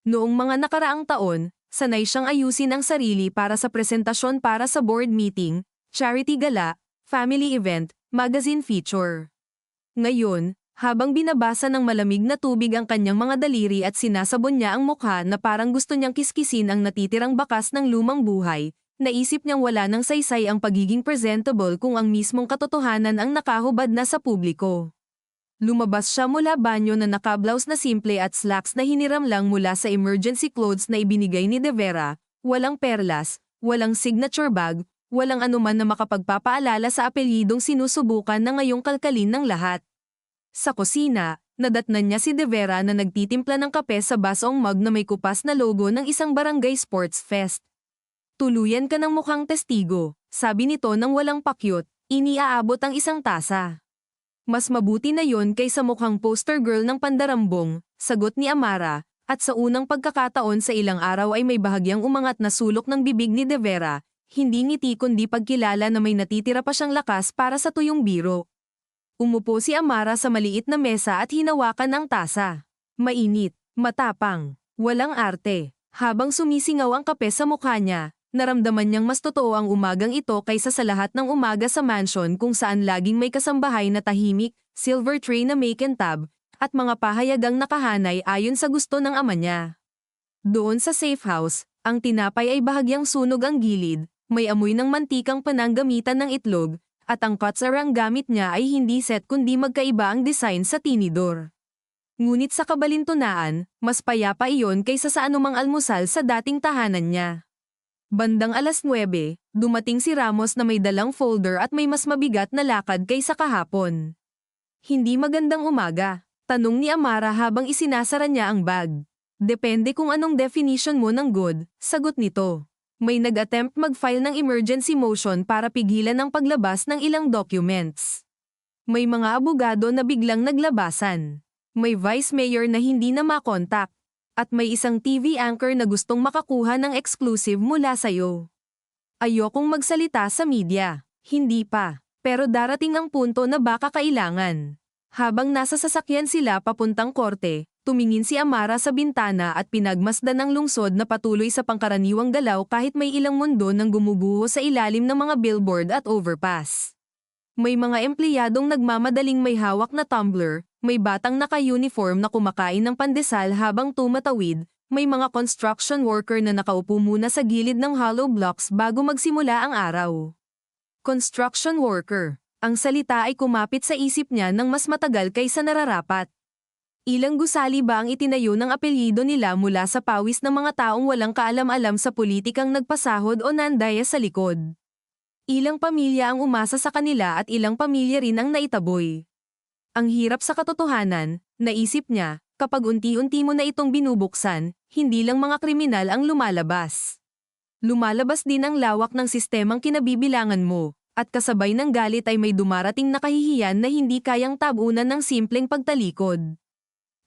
Noong mga nakaraang taon, sanay siyang ayusin ang sarili para sa presentasyon para sa board meeting, charity gala, family event, magazine feature. Ngayon, habang binabasa ng malamig na tubig ang kanyang mga daliri at sinasabon niya ang mukha na parang gusto niyang kiskisin ang natitirang bakas ng lumang buhay, naisip niyang wala ng saysay ang pagiging presentable kung ang mismong katotohanan ang nakahubad na sa publiko. Lumabas siya mula banyo na nakablaus na simple at slacks na hiniram lang mula sa emergency clothes na ibinigay ni De Vera, walang perlas, walang signature bag, walang anuman na makapagpapaalala sa apelyidong sinusubukan na ngayong kalkalin ng lahat. Sa kusina, nadatnan niya si De Vera na nagtitimpla ng kape sa basong mug na may kupas na logo ng isang barangay sports fest. Tuluyan ka ng mukhang testigo, sabi nito nang walang pakyut, iniaabot ang isang tasa. Mas mabuti na yon kaysa mukhang poster girl ng pandarambong, sagot ni Amara, at sa unang pagkakataon sa ilang araw ay may bahagyang umangat na sulok ng bibig ni De Vera, hindi ngiti kundi pagkilala na may natitira pa siyang lakas para sa tuyong biro. Umupo si Amara sa maliit na mesa at hinawakan ang tasa. Mainit, matapang, walang arte. Habang sumisingaw ang kape sa mukha niya, naramdaman niyang mas totoo ang umagang ito kaysa sa lahat ng umaga sa mansion kung saan laging may kasambahay na tahimik, silver tray na make and tab, at mga pahayagang nakahanay ayon sa gusto ng ama niya. Doon sa safe house, ang tinapay ay bahagyang sunog ang gilid, may amoy ng mantikang pananggamitan ng itlog, at ang kutsarang gamit niya ay hindi set kundi magkaiba ang design sa tinidor. Ngunit sa kabalintunaan, mas payapa iyon kaysa sa anumang almusal sa dating tahanan niya. Bandang alas 9, dumating si Ramos na may dalang folder at may mas mabigat na lakad kaysa kahapon. Hindi magandang umaga, tanong ni Amara habang isinasara niya ang bag. Depende kung anong definition mo ng good, sagot nito. May nag-attempt mag-file ng emergency motion para pigilan ang paglabas ng ilang documents. May mga abogado na biglang naglabasan. May vice mayor na hindi na makontak. At may isang TV anchor na gustong makakuha ng exclusive mula sa'yo. Ayokong magsalita sa media. Hindi pa. Pero darating ang punto na baka kailangan. Habang nasa sasakyan sila papuntang korte, tumingin si Amara sa bintana at pinagmasdan ang lungsod na patuloy sa pangkaraniwang galaw kahit may ilang mundo nang gumuguho sa ilalim ng mga billboard at overpass. May mga empleyadong nagmamadaling may hawak na tumbler, may batang naka-uniform na kumakain ng pandesal habang tumatawid, may mga construction worker na nakaupo muna sa gilid ng hollow blocks bago magsimula ang araw. Construction worker. Ang salita ay kumapit sa isip niya ng mas matagal kaysa nararapat. Ilang gusali ba ang itinayo ng apelyido nila mula sa pawis ng mga taong walang kaalam-alam sa politikang nagpasahod o nandaya sa likod? Ilang pamilya ang umasa sa kanila at ilang pamilya rin ang naitaboy. Ang hirap sa katotohanan, naisip niya, kapag unti-unti mo na itong binubuksan, hindi lang mga kriminal ang lumalabas. Lumalabas din ang lawak ng sistemang kinabibilangan mo, at kasabay ng galit ay may dumarating na kahihiyan na hindi kayang tabunan ng simpleng pagtalikod.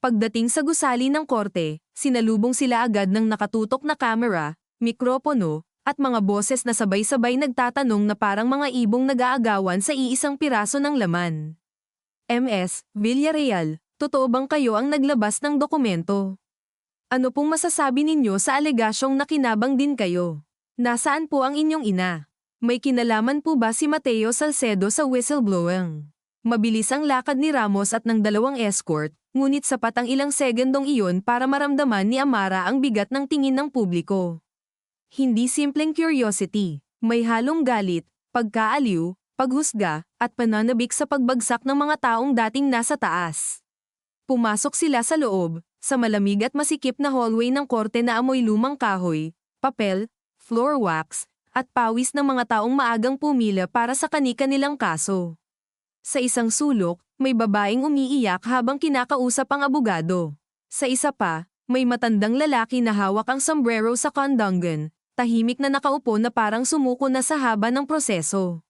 Pagdating sa gusali ng korte, sinalubong sila agad ng nakatutok na kamera, mikropono, at mga boses na sabay-sabay nagtatanong na parang mga ibong nag-aagawan sa iisang piraso ng laman. MS, Villarreal, totoo bang kayo ang naglabas ng dokumento? Ano pong masasabi ninyo sa alegasyong nakinabang din kayo? Nasaan po ang inyong ina? May kinalaman po ba si Mateo Salcedo sa whistleblowing? Mabilis ang lakad ni Ramos at ng dalawang escort, ngunit sapat ang ilang segundong iyon para maramdaman ni Amara ang bigat ng tingin ng publiko. Hindi simpleng curiosity, may halong galit, pagkaaliw, paghusga, at pananabik sa pagbagsak ng mga taong dating nasa taas. Pumasok sila sa loob, sa malamig at masikip na hallway ng korte na amoy lumang kahoy, papel, floor wax, at pawis ng mga taong maagang pumila para sa kani-kanilang kaso. Sa isang sulok, may babaeng umiiyak habang kinakausap ang abogado. Sa isa pa, may matandang lalaki na hawak ang sombrero sa kondongan, tahimik na nakaupo na parang sumuko na sa haba ng proseso.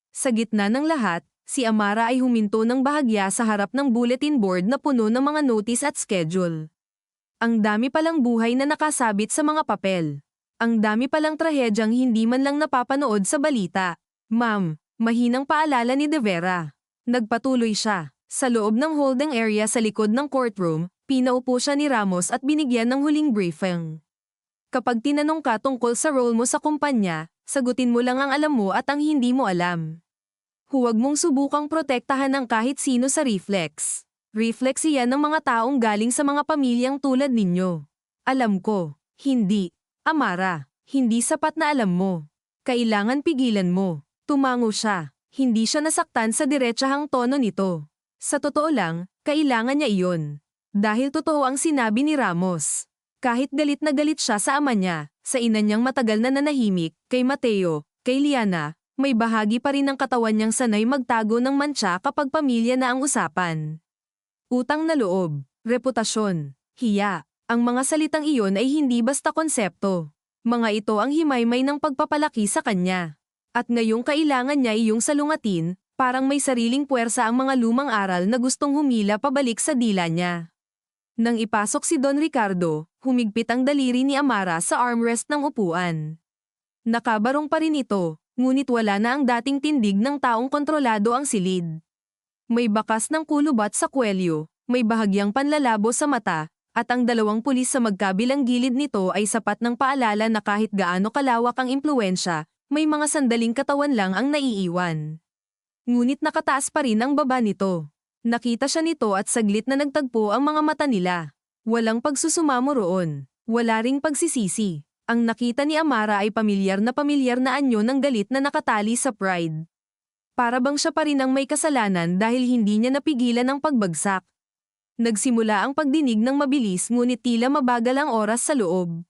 Sa gitna ng lahat, si Amara ay huminto ng bahagya sa harap ng bulletin board na puno ng mga notice at schedule. Ang dami palang buhay na nakasabit sa mga papel. Ang dami palang trahedyang hindi man lang napapanood sa balita. Ma'am, mahinang paalala ni De Vera. Nagpatuloy siya. Sa loob ng holding area sa likod ng courtroom, pinaupo siya ni Ramos at binigyan ng huling briefing. Kapag tinanong ka tungkol sa role mo sa kumpanya, sagutin mo lang ang alam mo at ang hindi mo alam. Huwag mong subukang protektahan ng kahit sino sa reflex. Reflex iyan ng mga taong galing sa mga pamilyang tulad ninyo. Alam ko, hindi. Amara, hindi sapat na alam mo. Kailangan pigilan mo. Tumango siya. Hindi siya nasaktan sa diretsahang tono nito. Sa totoo lang, kailangan niya iyon. Dahil totoo ang sinabi ni Ramos. Kahit galit na galit siya sa ama niya, sa ina niyang matagal na nanahimik, kay Mateo, kay Liana, may bahagi pa rin ng katawan niyang sanay magtago ng mantsa kapag pamilya na ang usapan. Utang na loob, reputasyon, hiya, ang mga salitang iyon ay hindi basta konsepto. Mga ito ang himaymay ng pagpapalaki sa kanya. At ngayong kailangan niya iyong salungatin, parang may sariling puwersa ang mga lumang aral na gustong humila pabalik sa dila niya. Nang ipasok si Don Ricardo, humigpit ang daliri ni Amara sa armrest ng upuan. Nakabarong pa rin ito, ngunit wala na ang dating tindig ng taong kontrolado ang silid. May bakas ng kulubat sa kwelyo, may bahagyang panlalabo sa mata, at ang dalawang pulis sa magkabilang gilid nito ay sapat ng paalala na kahit gaano kalawak ang impluwensya, may mga sandaling katawan lang ang naiiwan. Ngunit nakataas pa rin ang baba nito. Nakita siya nito at saglit na nagtagpo ang mga mata nila. Walang pagsusumamo roon. Wala ring pagsisisi. Ang nakita ni Amara ay pamilyar na anyo ng galit na nakatali sa pride. Para bang siya pa rin ang may kasalanan dahil hindi niya napigilan ang pagbagsak. Nagsimula ang pagdinig ng mabilis ngunit tila mabagal ang oras sa loob.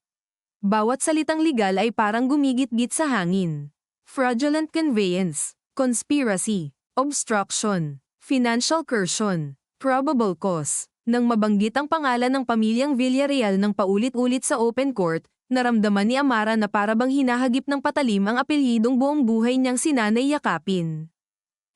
Bawat salitang legal ay parang gumigit-git sa hangin. Fraudulent conveyance, conspiracy, obstruction, financial coercion, probable cause. Nang mabanggit ang pangalan ng pamilyang Villarreal ng paulit-ulit sa open court, naramdaman ni Amara na parabang hinahagip ng patalim ang apelyidong buong buhay niyang sinanay yakapin.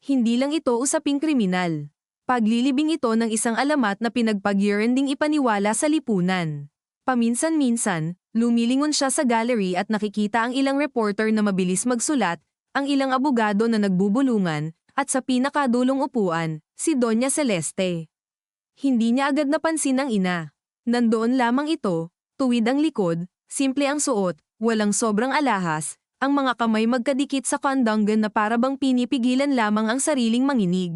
Hindi lang ito usaping kriminal. Paglilibing ito ng isang alamat na pinagpag-yearending ipaniwala sa lipunan. Paminsan-minsan, lumilingon siya sa gallery at nakikita ang ilang reporter na mabilis magsulat, ang ilang abogado na nagbubulungan, at sa pinakadulong upuan, si Doña Celeste. Hindi niya agad napansin ang ina. Nandoon lamang ito, tuwid ang likod, simple ang suot, walang sobrang alahas, ang mga kamay magkadikit sa kandangan na parabang pinipigilan lamang ang sariling manginig.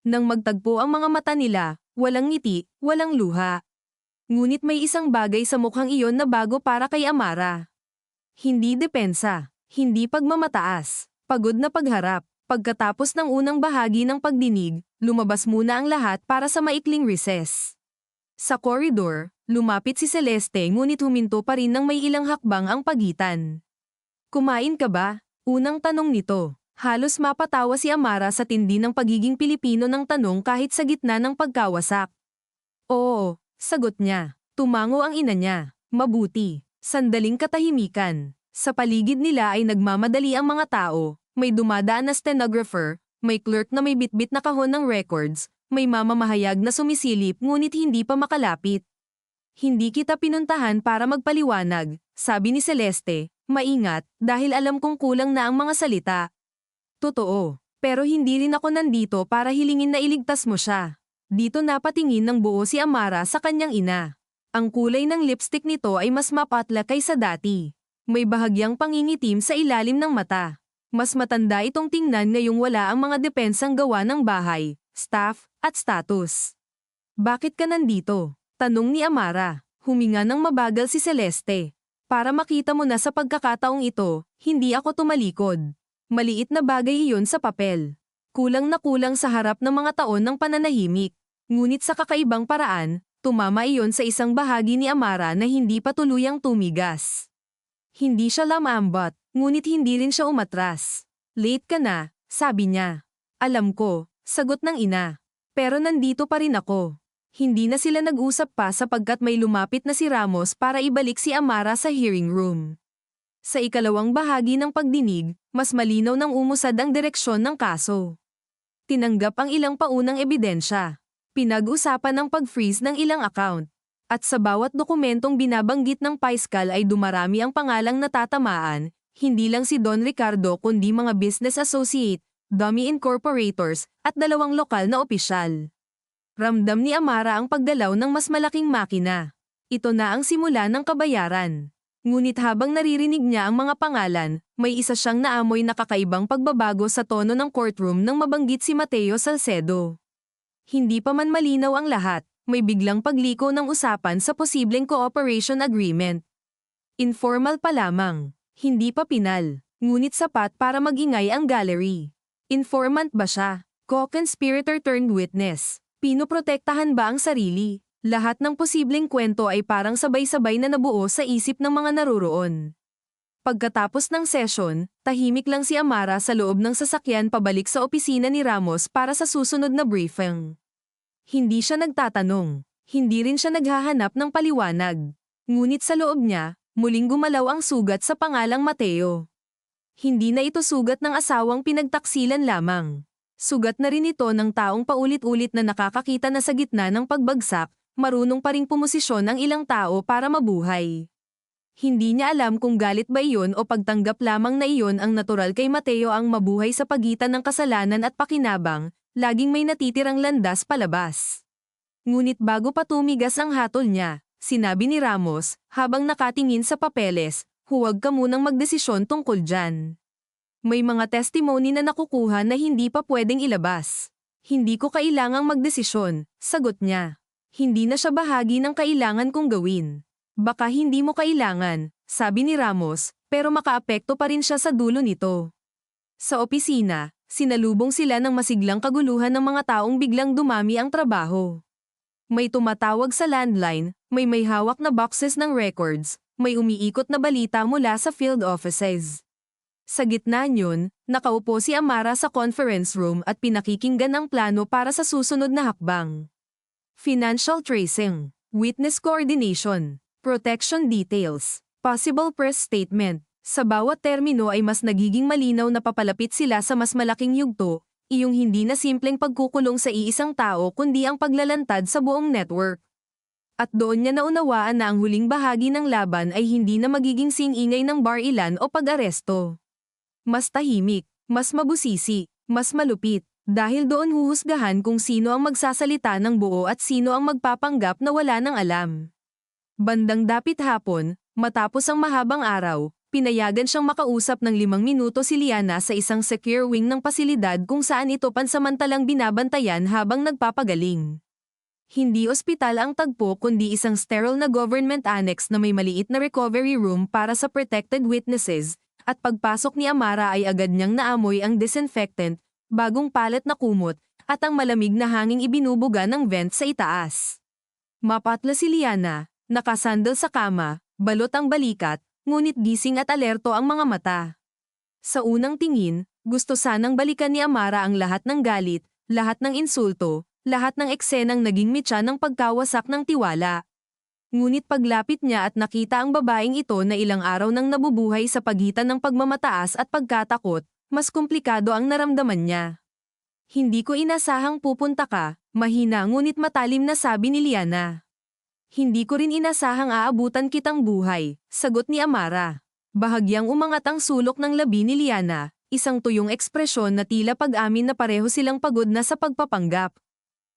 Nang magtagpo ang mga mata nila, walang ngiti, walang luha. Ngunit may isang bagay sa mukhang iyon na bago para kay Amara. Hindi depensa, hindi pagmamataas, pagod na pagharap. Pagkatapos ng unang bahagi ng pagdinig, lumabas muna ang lahat para sa maikling recess. Sa koridor, lumapit si Celeste ngunit huminto pa rin nang may ilang hakbang ang pagitan. Kumain ka ba? Unang tanong nito. Halos mapatawa si Amara sa tindi ng pagiging Pilipino ng tanong kahit sa gitna ng pagkawasak. Oo, sagot niya. Tumango ang ina niya. Mabuti. Sandaling katahimikan. Sa paligid nila ay nagmamadali ang mga tao. May dumadaan na stenographer, may clerk na may bitbit na kahon ng records, may mamamahayag na sumisilip ngunit hindi pa makalapit. Hindi kita pinuntahan para magpaliwanag, sabi ni Celeste, maingat, dahil alam kong kulang na ang mga salita. Totoo, pero hindi rin ako nandito para hilingin na iligtas mo siya. Dito napatingin ng buo si Amara sa kanyang ina. Ang kulay ng lipstick nito ay mas mapatla kaysa dati. May bahagyang pangingitim sa ilalim ng mata. Mas matanda itong tingnan ngayong wala ang mga depensang gawa ng bahay, staff, at status. Bakit ka nandito? Tanong ni Amara. Huminga ng mabagal si Celeste. Para makita mo na sa pagkakataong ito, hindi ako tumalikod. Maliit na bagay iyon sa papel. Kulang na kulang sa harap ng mga taon ng pananahimik. Ngunit sa kakaibang paraan, tumama iyon sa isang bahagi ni Amara na hindi pa tuluyang tumigas. Hindi siya lamambot, ngunit hindi rin siya umatras. Late ka na, sabi niya. Alam ko, sagot ng ina. Pero nandito pa rin ako. Hindi na sila nag-usap pa sapagkat may lumapit na si Ramos para ibalik si Amara sa hearing room. Sa ikalawang bahagi ng pagdinig, mas malinaw nang umusad ang direksyon ng kaso. Tinanggap ang ilang paunang ebidensya. Pinag-usapan ang pag-freeze ng ilang account. At sa bawat dokumentong binabanggit ng Paiskal ay dumarami ang pangalang natatamaan, hindi lang si Don Ricardo kundi mga business associate, dummy incorporators, at 2 lokal na opisyal. Ramdam ni Amara ang pagdalaw ng mas malaking makina. Ito na ang simula ng kabayaran. Ngunit habang naririnig niya ang mga pangalan, may isa siyang naamoy na kakaibang pagbabago sa tono ng courtroom nang mabanggit si Mateo Salcedo. Hindi pa man malinaw ang lahat. May biglang pagliko ng usapan sa posibleng cooperation agreement. Informal pa lamang, hindi pa pinal, ngunit sapat para magingay ang gallery. Informant ba siya? Co-conspirator turned witness? Pinoprotektahan ba ang sarili? Lahat ng posibleng kwento ay parang sabay-sabay na nabuo sa isip ng mga naroroon. Pagkatapos ng session, tahimik lang si Amara sa loob ng sasakyan pabalik sa opisina ni Ramos para sa susunod na briefing. Hindi siya nagtatanong. Hindi rin siya naghahanap ng paliwanag. Ngunit sa loob niya, muling gumalaw ang sugat sa pangalang Mateo. Hindi na ito sugat ng asawang pinagtaksilan lamang. Sugat na rin ito ng taong paulit-ulit na nakakakita na sa gitna ng pagbagsak, marunong pa ring pumosisyon ang ilang tao para mabuhay. Hindi niya alam kung galit ba iyon o pagtanggap lamang na iyon ang natural kay Mateo ang mabuhay sa pagitan ng kasalanan at pakinabang, laging may natitirang landas palabas. Ngunit bago pa tumigas ang hatol niya, sinabi ni Ramos, habang nakatingin sa papeles, huwag ka munang magdesisyon tungkol dyan. May mga testimony na nakukuha na hindi pa pwedeng ilabas. Hindi ko kailangang magdesisyon, sagot niya. Hindi na siya bahagi ng kailangan kong gawin. Baka hindi mo kailangan, sabi ni Ramos, pero makaapekto pa rin siya sa dulo nito. Sa opisina, sinalubong sila ng masiglang kaguluhan ng mga taong biglang dumami ang trabaho. May tumatawag sa landline, may hawak na boxes ng records, may umiikot na balita mula sa field offices. Sa gitna niyon, nakaupo si Amara sa conference room at pinakikinggan ang plano para sa susunod na hakbang. Financial tracing, witness coordination, protection details, possible press statement. Sa bawat termino ay mas nagiging malinaw na papalapit sila sa mas malaking yugto, iyong hindi na simpleng pagkukulong sa iisang tao kundi ang paglalantad sa buong network. At doon niya naunawaan na ang huling bahagi ng laban ay hindi na magiging singingay ng bar-ilan o pag-aresto. Mas tahimik, mas mabusisi, mas malupit, dahil doon huhusgahan kung sino ang magsasalita ng buo at sino ang magpapanggap na wala nang alam. Bandang dapit hapon, matapos ang mahabang araw, pinayagan siyang makausap ng 5 minuto si Liana sa isang secure wing ng pasilidad kung saan ito pansamantalang binabantayan habang nagpapagaling. Hindi ospital ang tagpo kundi isang sterile na government annex na may maliit na recovery room para sa protected witnesses, at pagpasok ni Amara ay agad niyang naamoy ang disinfectant, bagong palet na kumot, at ang malamig na hanging ibinubuga ng vent sa itaas. Mapatla si Liana, nakasandal sa kama, balot ang balikat, ngunit gising at alerto ang mga mata. Sa unang tingin, gusto sanang balikan ni Amara ang lahat ng galit, lahat ng insulto, lahat ng eksenang naging mitya ng pagkawasak ng tiwala. Ngunit paglapit niya at nakita ang babaeng ito na ilang araw nang nabubuhay sa pagitan ng pagmamataas at pagkatakot, mas komplikado ang naramdaman niya. Hindi ko inasahang pupunta ka, mahina ngunit matalim na sabi ni Liana. Hindi ko rin inasahang aabutan kitang buhay, sagot ni Amara. Bahagyang umangat ang sulok ng labi ni Liana, isang tuyong ekspresyon na tila pag-amin na pareho silang pagod na sa pagpapanggap.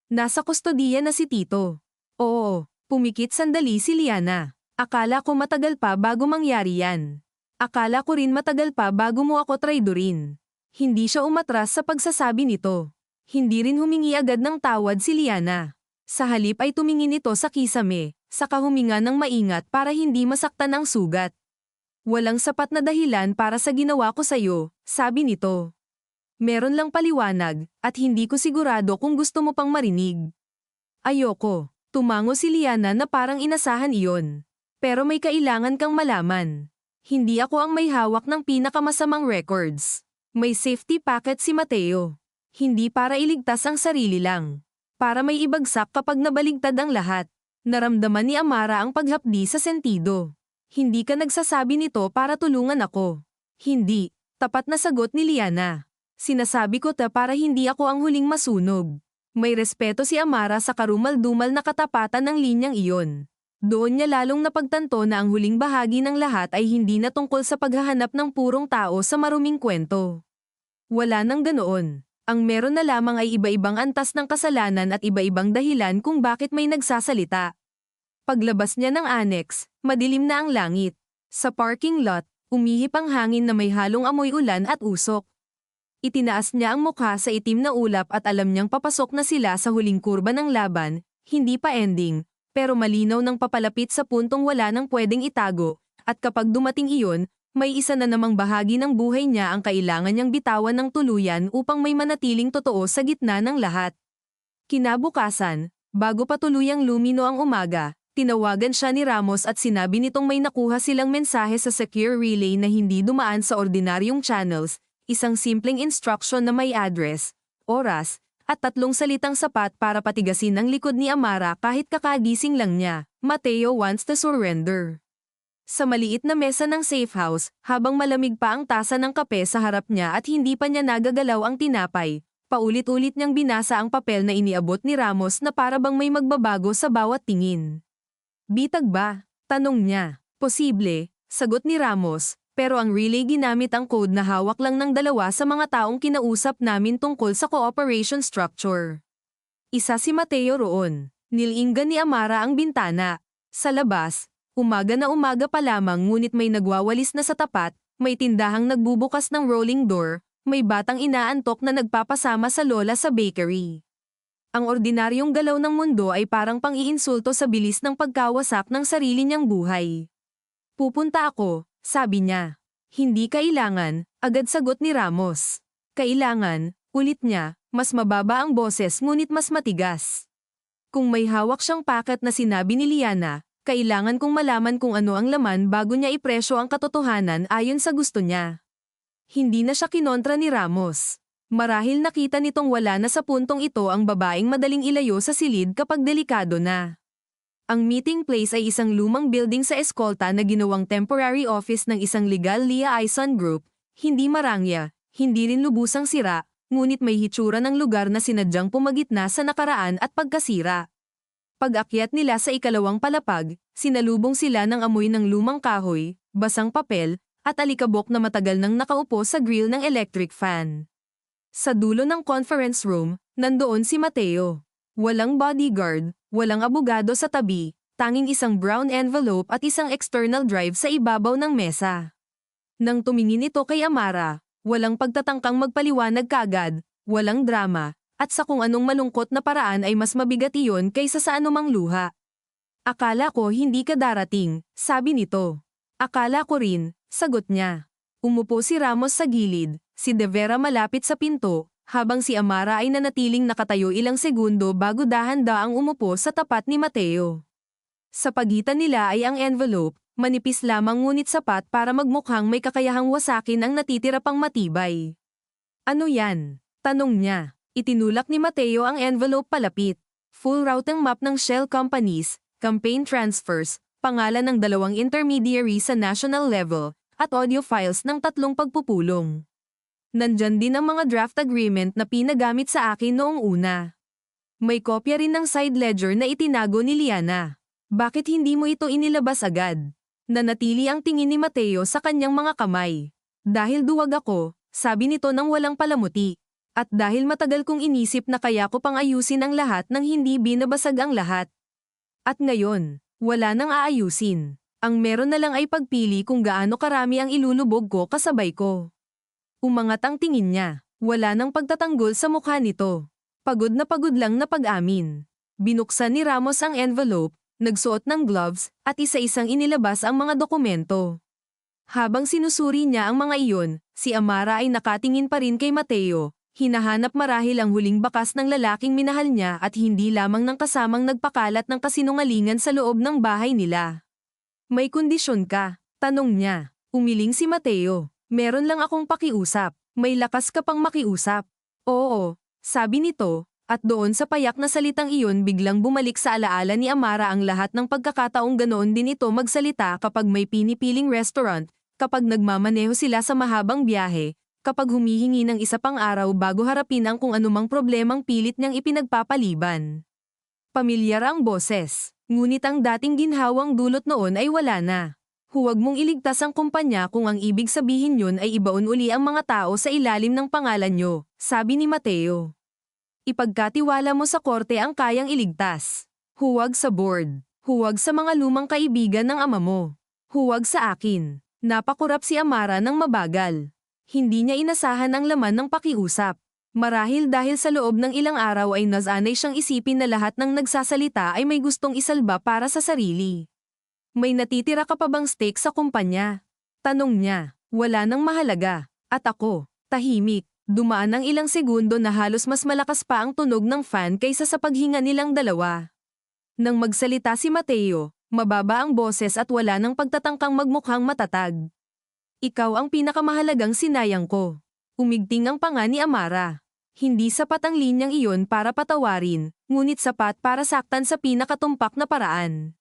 Nasa kustodiya na si Tito. Oo. Pumikit sandali si Liana. Akala ko matagal pa bago mangyari yan. Akala ko rin matagal pa bago mo ako traidorin. Hindi siya umatras sa pagsasabi nito. Hindi rin humingi agad ng tawad si Liana. Sa halip ay tumingin ito sa kisame, saka huminga ng maingat para hindi masaktan ang sugat. Walang sapat na dahilan para sa ginawa ko sa'yo, sabi nito. Meron lang paliwanag, at hindi ko sigurado kung gusto mo pang marinig. Ayoko. Tumango si Liana na parang inasahan iyon. Pero may kailangan kang malaman. Hindi ako ang may hawak ng pinakamasamang records. May safety packet si Mateo. Hindi para iligtas ang sarili lang. Para may ibagsak kapag nabaligtad ang lahat. Naramdaman ni Amara ang paghapdi sa sentido. Hindi ka nagsasabi nito para tulungan ako. Hindi. Tapat na sagot ni Liana. Sinasabi ko para hindi ako ang huling masunog. May respeto si Amara sa karumal-dumal na katapatan ng linyang iyon. Doon niya lalong napagtanto na ang huling bahagi ng lahat ay hindi na tungkol sa paghahanap ng purong tao sa maruming kwento. Wala nang ganoon. Ang meron na lamang ay iba-ibang antas ng kasalanan at iba-ibang dahilan kung bakit may nagsasalita. Paglabas niya ng annex, madilim na ang langit. Sa parking lot, umihip ang hangin na may halong amoy ulan at usok. Itinaas niya ang mukha sa itim na ulap at alam niyang papasok na sila sa huling kurba ng laban, hindi pa ending, pero malinaw nang papalapit sa puntong wala nang pwedeng itago, at kapag dumating iyon, may isa na namang bahagi ng buhay niya ang kailangan niyang bitawan ng tuluyan upang may manatiling totoo sa gitna ng lahat. Kinabukasan, bago pa tuluyang lumino ang umaga, tinawagan siya ni Ramos at sinabi nitong may nakuha silang mensahe sa secure relay na hindi dumaan sa ordinaryong channels, isang simpleng instruction na may address, oras, at 3 salitang sapat para patigasin ang likod ni Amara kahit kakagising lang niya. Mateo wants to surrender. Sa maliit na mesa ng safe house, habang malamig pa ang tasa ng kape sa harap niya at hindi pa niya nagagalaw ang tinapay, paulit-ulit niyang binasa ang papel na iniabot ni Ramos na para bang may magbabago sa bawat tingin. Bitag ba? Tanong niya. Posible, sagot ni Ramos. Pero ang relay ginamit ang code na hawak lang ng 2 sa mga taong kinausap namin tungkol sa cooperation structure. Isa si Mateo roon. Nilinggan ni Amara ang bintana. Sa labas, umaga na umaga pa lamang ngunit may nagwawalis na sa tapat, may tindahang nagbubukas ng rolling door, may batang inaantok na nagpapasama sa lola sa bakery. Ang ordinaryong galaw ng mundo ay parang pang-iinsulto sa bilis ng pagkawasak ng sarili niyang buhay. Pupunta ako. Sabi niya. Hindi kailangan, agad sagot ni Ramos. Kailangan, ulit niya, mas mababa ang boses ngunit mas matigas. Kung may hawak siyang packet na sinabi ni Liana, Kailangan kong malaman kung ano ang laman bago niya ipresyo ang katotohanan ayon sa gusto niya. Hindi na siya kinontra ni Ramos. Marahil nakita nitong wala na sa puntong ito ang babaeng madaling ilayo sa silid kapag delikado na. Ang meeting place ay isang lumang building sa Escolta na ginawang temporary office ng isang legal liaison group, hindi marangya, hindi rin lubusang sira, ngunit may hitsura ng lugar na sinadyang pumagitna sa nakaraan at pagkasira. Pag-akyat nila sa ikalawang palapag, sinalubong sila ng amoy ng lumang kahoy, basang papel, at alikabok na matagal nang nakaupo sa grill ng electric fan. Sa dulo ng conference room, nandoon si Mateo. Walang bodyguard, walang abogado sa tabi, tanging isang brown envelope at isang external drive sa ibabaw ng mesa. Nang tumingin ito kay Amara, walang pagtatangkang magpaliwanag kaagad, walang drama, at sa kung anong malungkot na paraan ay mas mabigat iyon kaysa sa anumang luha. Akala ko hindi ka darating, sabi nito. Akala ko rin, sagot niya. Umupo si Ramos sa gilid, si De Vera malapit sa pinto, habang si Amara ay nanatiling nakatayo ilang segundo bago dahan-daang umupo sa tapat ni Mateo. Sa pagitan nila ay ang envelope, manipis lamang ngunit sapat para magmukhang may kakayahang wasakin ang natitira pang matibay. Ano yan? Tanong niya. Itinulak ni Mateo ang envelope palapit. Full routing map ng Shell companies, campaign transfers, pangalan ng 2 intermediary sa national level, at audio files ng 3 pagpupulong. Nandyan din ang mga draft agreement na pinagamit sa akin noong una. May kopya rin ng side ledger na itinago ni Liana. Bakit hindi mo ito inilabas agad? Nanatili ang tingin ni Mateo sa kanyang mga kamay. Dahil duwag ako, sabi nito nang walang palamuti. At dahil matagal kong inisip na kaya ko pang ayusin ang lahat nang hindi binabasag ang lahat. At ngayon, wala nang aayusin. Ang meron na lang ay pagpili kung gaano karami ang ilulubog ko kasabay ko. Umangat ang tingin niya. Wala nang pagtatanggol sa mukha nito. Pagod lang na pag-amin. Binuksan ni Ramos ang envelope, nagsuot ng gloves, at isa-isang inilabas ang mga dokumento. Habang sinusuri niya ang mga iyon, si Amara ay nakatingin pa rin kay Mateo, hinahanap marahil ang huling bakas ng lalaking minahal niya at hindi lamang ng kasamang nagpakalat ng kasinungalingan sa loob ng bahay nila. May kondisyon ka? Tanong niya. Umiling si Mateo. Meron lang akong pakiusap. May lakas ka pang makiusap. Oo, sabi nito, at doon sa payak na salitang iyon biglang bumalik sa alaala ni Amara ang lahat ng pagkakataong ganoon din ito magsalita kapag may pinipiling restaurant, kapag nagmamaneho sila sa mahabang biyahe, kapag humihingi ng isa pang araw bago harapin ang kung anumang problemang pilit niyang ipinagpapaliban. Pamilyar ang boses, ngunit ang dating ginhawang dulot noon ay wala na. Huwag mong iligtas ang kumpanya kung ang ibig sabihin yun ay ibaon uli ang mga tao sa ilalim ng pangalan nyo, sabi ni Mateo. Ipagkatiwala mo sa korte ang kayang iligtas. Huwag sa board. Huwag sa mga lumang kaibigan ng ama mo. Huwag sa akin. Napakurap si Amara ng mabagal. Hindi niya inasahan ang laman ng pakiusap. Marahil dahil sa loob ng ilang araw ay nasanay siyang isipin na lahat ng nagsasalita ay may gustong isalba para sa sarili. May natitira ka pa bang stake sa kumpanya? Tanong niya. Wala nang mahalaga. At ako, tahimik. Dumaan ang ilang segundo na halos mas malakas pa ang tunog ng fan kaysa sa paghinga nilang dalawa. Nang magsalita si Mateo, mababa ang boses at wala nang pagtatangkang magmukhang matatag. Ikaw ang pinakamahalagang sinayang ko. Umigting ang panga ni Amara. Hindi sapat ang linyang iyon para patawarin, ngunit sapat para saktan sa pinakatumpak na paraan.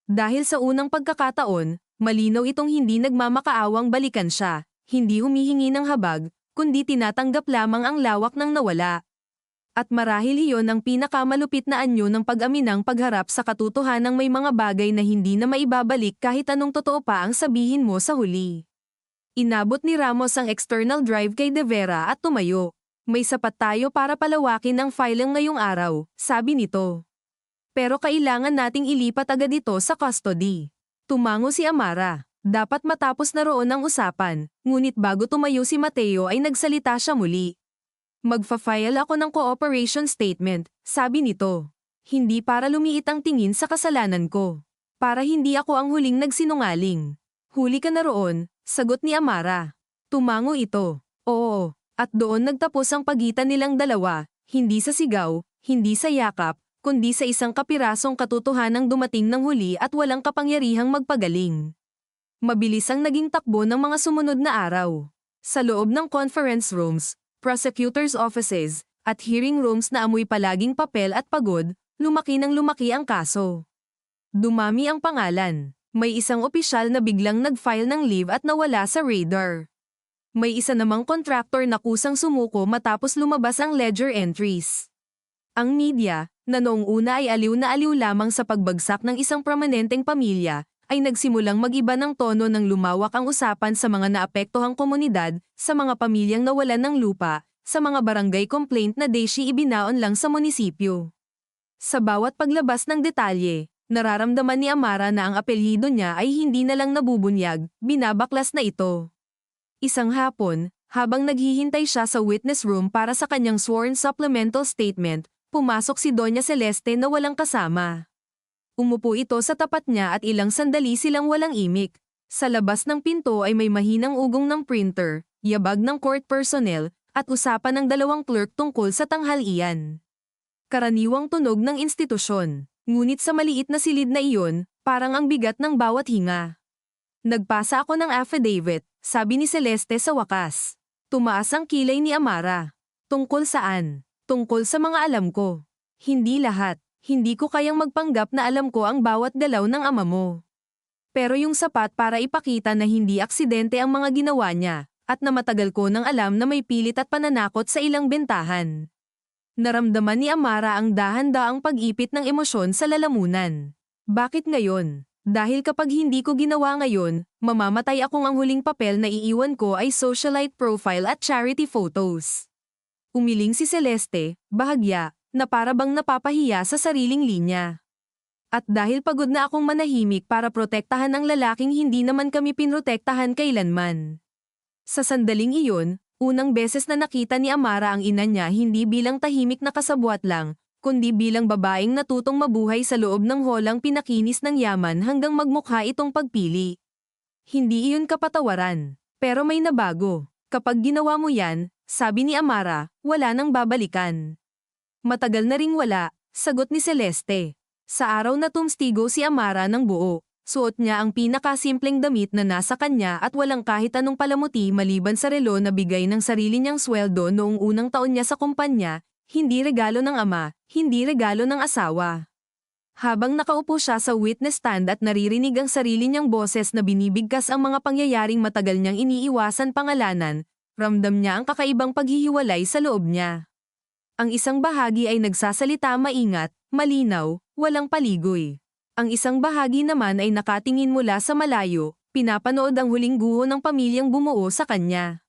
Dahil sa unang pagkakataon, malinaw itong hindi nagmamakaawang balikan siya, hindi humihingi ng habag, kundi tinatanggap lamang ang lawak ng nawala. At marahil iyon ang pinakamalupit na anyo ng pag-aminang pagharap sa katotohanang may mga bagay na hindi na maibabalik kahit anong totoo pa ang sabihin mo sa huli. Inabot ni Ramos ang external drive kay De Vera at tumayo. May sapat tayo para palawakin ang filing ngayong araw, sabi nito. Pero kailangan nating ilipat agad ito sa custody. Tumango si Amara. Dapat matapos na roon ang usapan, ngunit bago tumayo si Mateo ay nagsalita siya muli. Magfa-file ako ng cooperation statement, sabi nito. Hindi para lumiit ang tingin sa kasalanan ko. Para hindi ako ang huling nagsinungaling. Huli ka na roon, sagot ni Amara. Tumango ito. Oo, at doon nagtapos ang pagitan nilang dalawa, hindi sa sigaw, hindi sa yakap, kundi sa isang kapirasong katotohanang dumating ng huli at walang kapangyarihang magpagaling. Mabilis ang naging takbo ng mga sumunod na araw. Sa loob ng conference rooms, prosecutors' offices, at hearing rooms na amoy palaging papel at pagod, lumaki ng lumaki ang kaso. Dumami ang pangalan. May isang opisyal na biglang nag-file ng leave at nawala sa radar. May isa namang kontraktor na kusang sumuko matapos lumabas ang ledger entries. Ang media, na noong una ay aliw na aliw lamang sa pagbagsak ng isang prominenteng pamilya, ay nagsimulang mag-iba ng tono nang lumawak ang usapan sa mga naapektuhang komunidad, sa mga pamilyang nawalan ng lupa, sa mga barangay complaint na deshi ibinaon lang sa munisipyo. Sa bawat paglabas ng detalye, nararamdaman ni Amara na ang apelyido niya ay hindi na lang nabubunyag, binabaklas na ito. Isang hapon, habang naghihintay siya sa witness room para sa kanyang sworn supplemental statement, pumasok si Doña Celeste na walang kasama. Umupo ito sa tapat niya at ilang sandali silang walang imik. Sa labas ng pinto ay may mahinang ugong ng printer, yabag ng court personnel, at usapan ng dalawang clerk tungkol sa tanghalian. Karaniwang tunog ng institusyon, ngunit sa maliit na silid na iyon, parang ang bigat ng bawat hinga. Nagpasa ako ng affidavit, sabi ni Celeste sa wakas. Tumaas ang kilay ni Amara. Tungkol saan? Tungkol sa mga alam ko. Hindi lahat. Hindi ko kayang magpanggap na alam ko ang bawat galaw ng ama mo. Pero yung sapat para ipakita na hindi aksidente ang mga ginawa niya, at na matagal ko nang alam na may pilit at pananakot sa ilang bentahan. Naramdaman ni Amara ang dahan-daang pag-ipit ng emosyon sa lalamunan. Bakit ngayon? Dahil kapag hindi ko ginawa ngayon, mamamatay akong ang huling papel na iiwan ko ay socialite profile at charity photos. Umiling si Celeste, bahagya, na para bang napapahiya sa sariling linya. At dahil pagod na akong manahimik para protektahan ang lalaking hindi naman kami pinrotektahan kailanman. Sa sandaling iyon, unang beses na nakita ni Amara ang ina niya hindi bilang tahimik na kasabwat lang, kundi bilang babaeng natutong mabuhay sa loob ng holang pinakinis ng yaman hanggang magmukha itong pagpili. Hindi iyon kapatawaran, pero may nabago. Kapag ginawa mo yan, sabi ni Amara, wala nang babalikan. Matagal na ring wala, sagot ni Celeste. Sa araw na tumstigo si Amara ng buo, suot niya ang pinakasimpleng damit na nasa kanya at walang kahit anong palamuti maliban sa relo na bigay ng sarili niyang sweldo noong unang taon niya sa kumpanya. Hindi regalo ng ama, hindi regalo ng asawa. Habang nakaupo siya sa witness stand at naririnig ang sarili niyang boses na binibigkas ang mga pangyayaring matagal niyang iniiwasan pangalanan, ramdam niya ang kakaibang paghihiwalay sa loob niya. Ang isang bahagi ay nagsasalita maingat, malinaw, walang paligoy. Ang isang bahagi naman ay nakatingin mula sa malayo, pinapanood ang huling guho ng pamilyang bumuo sa kanya.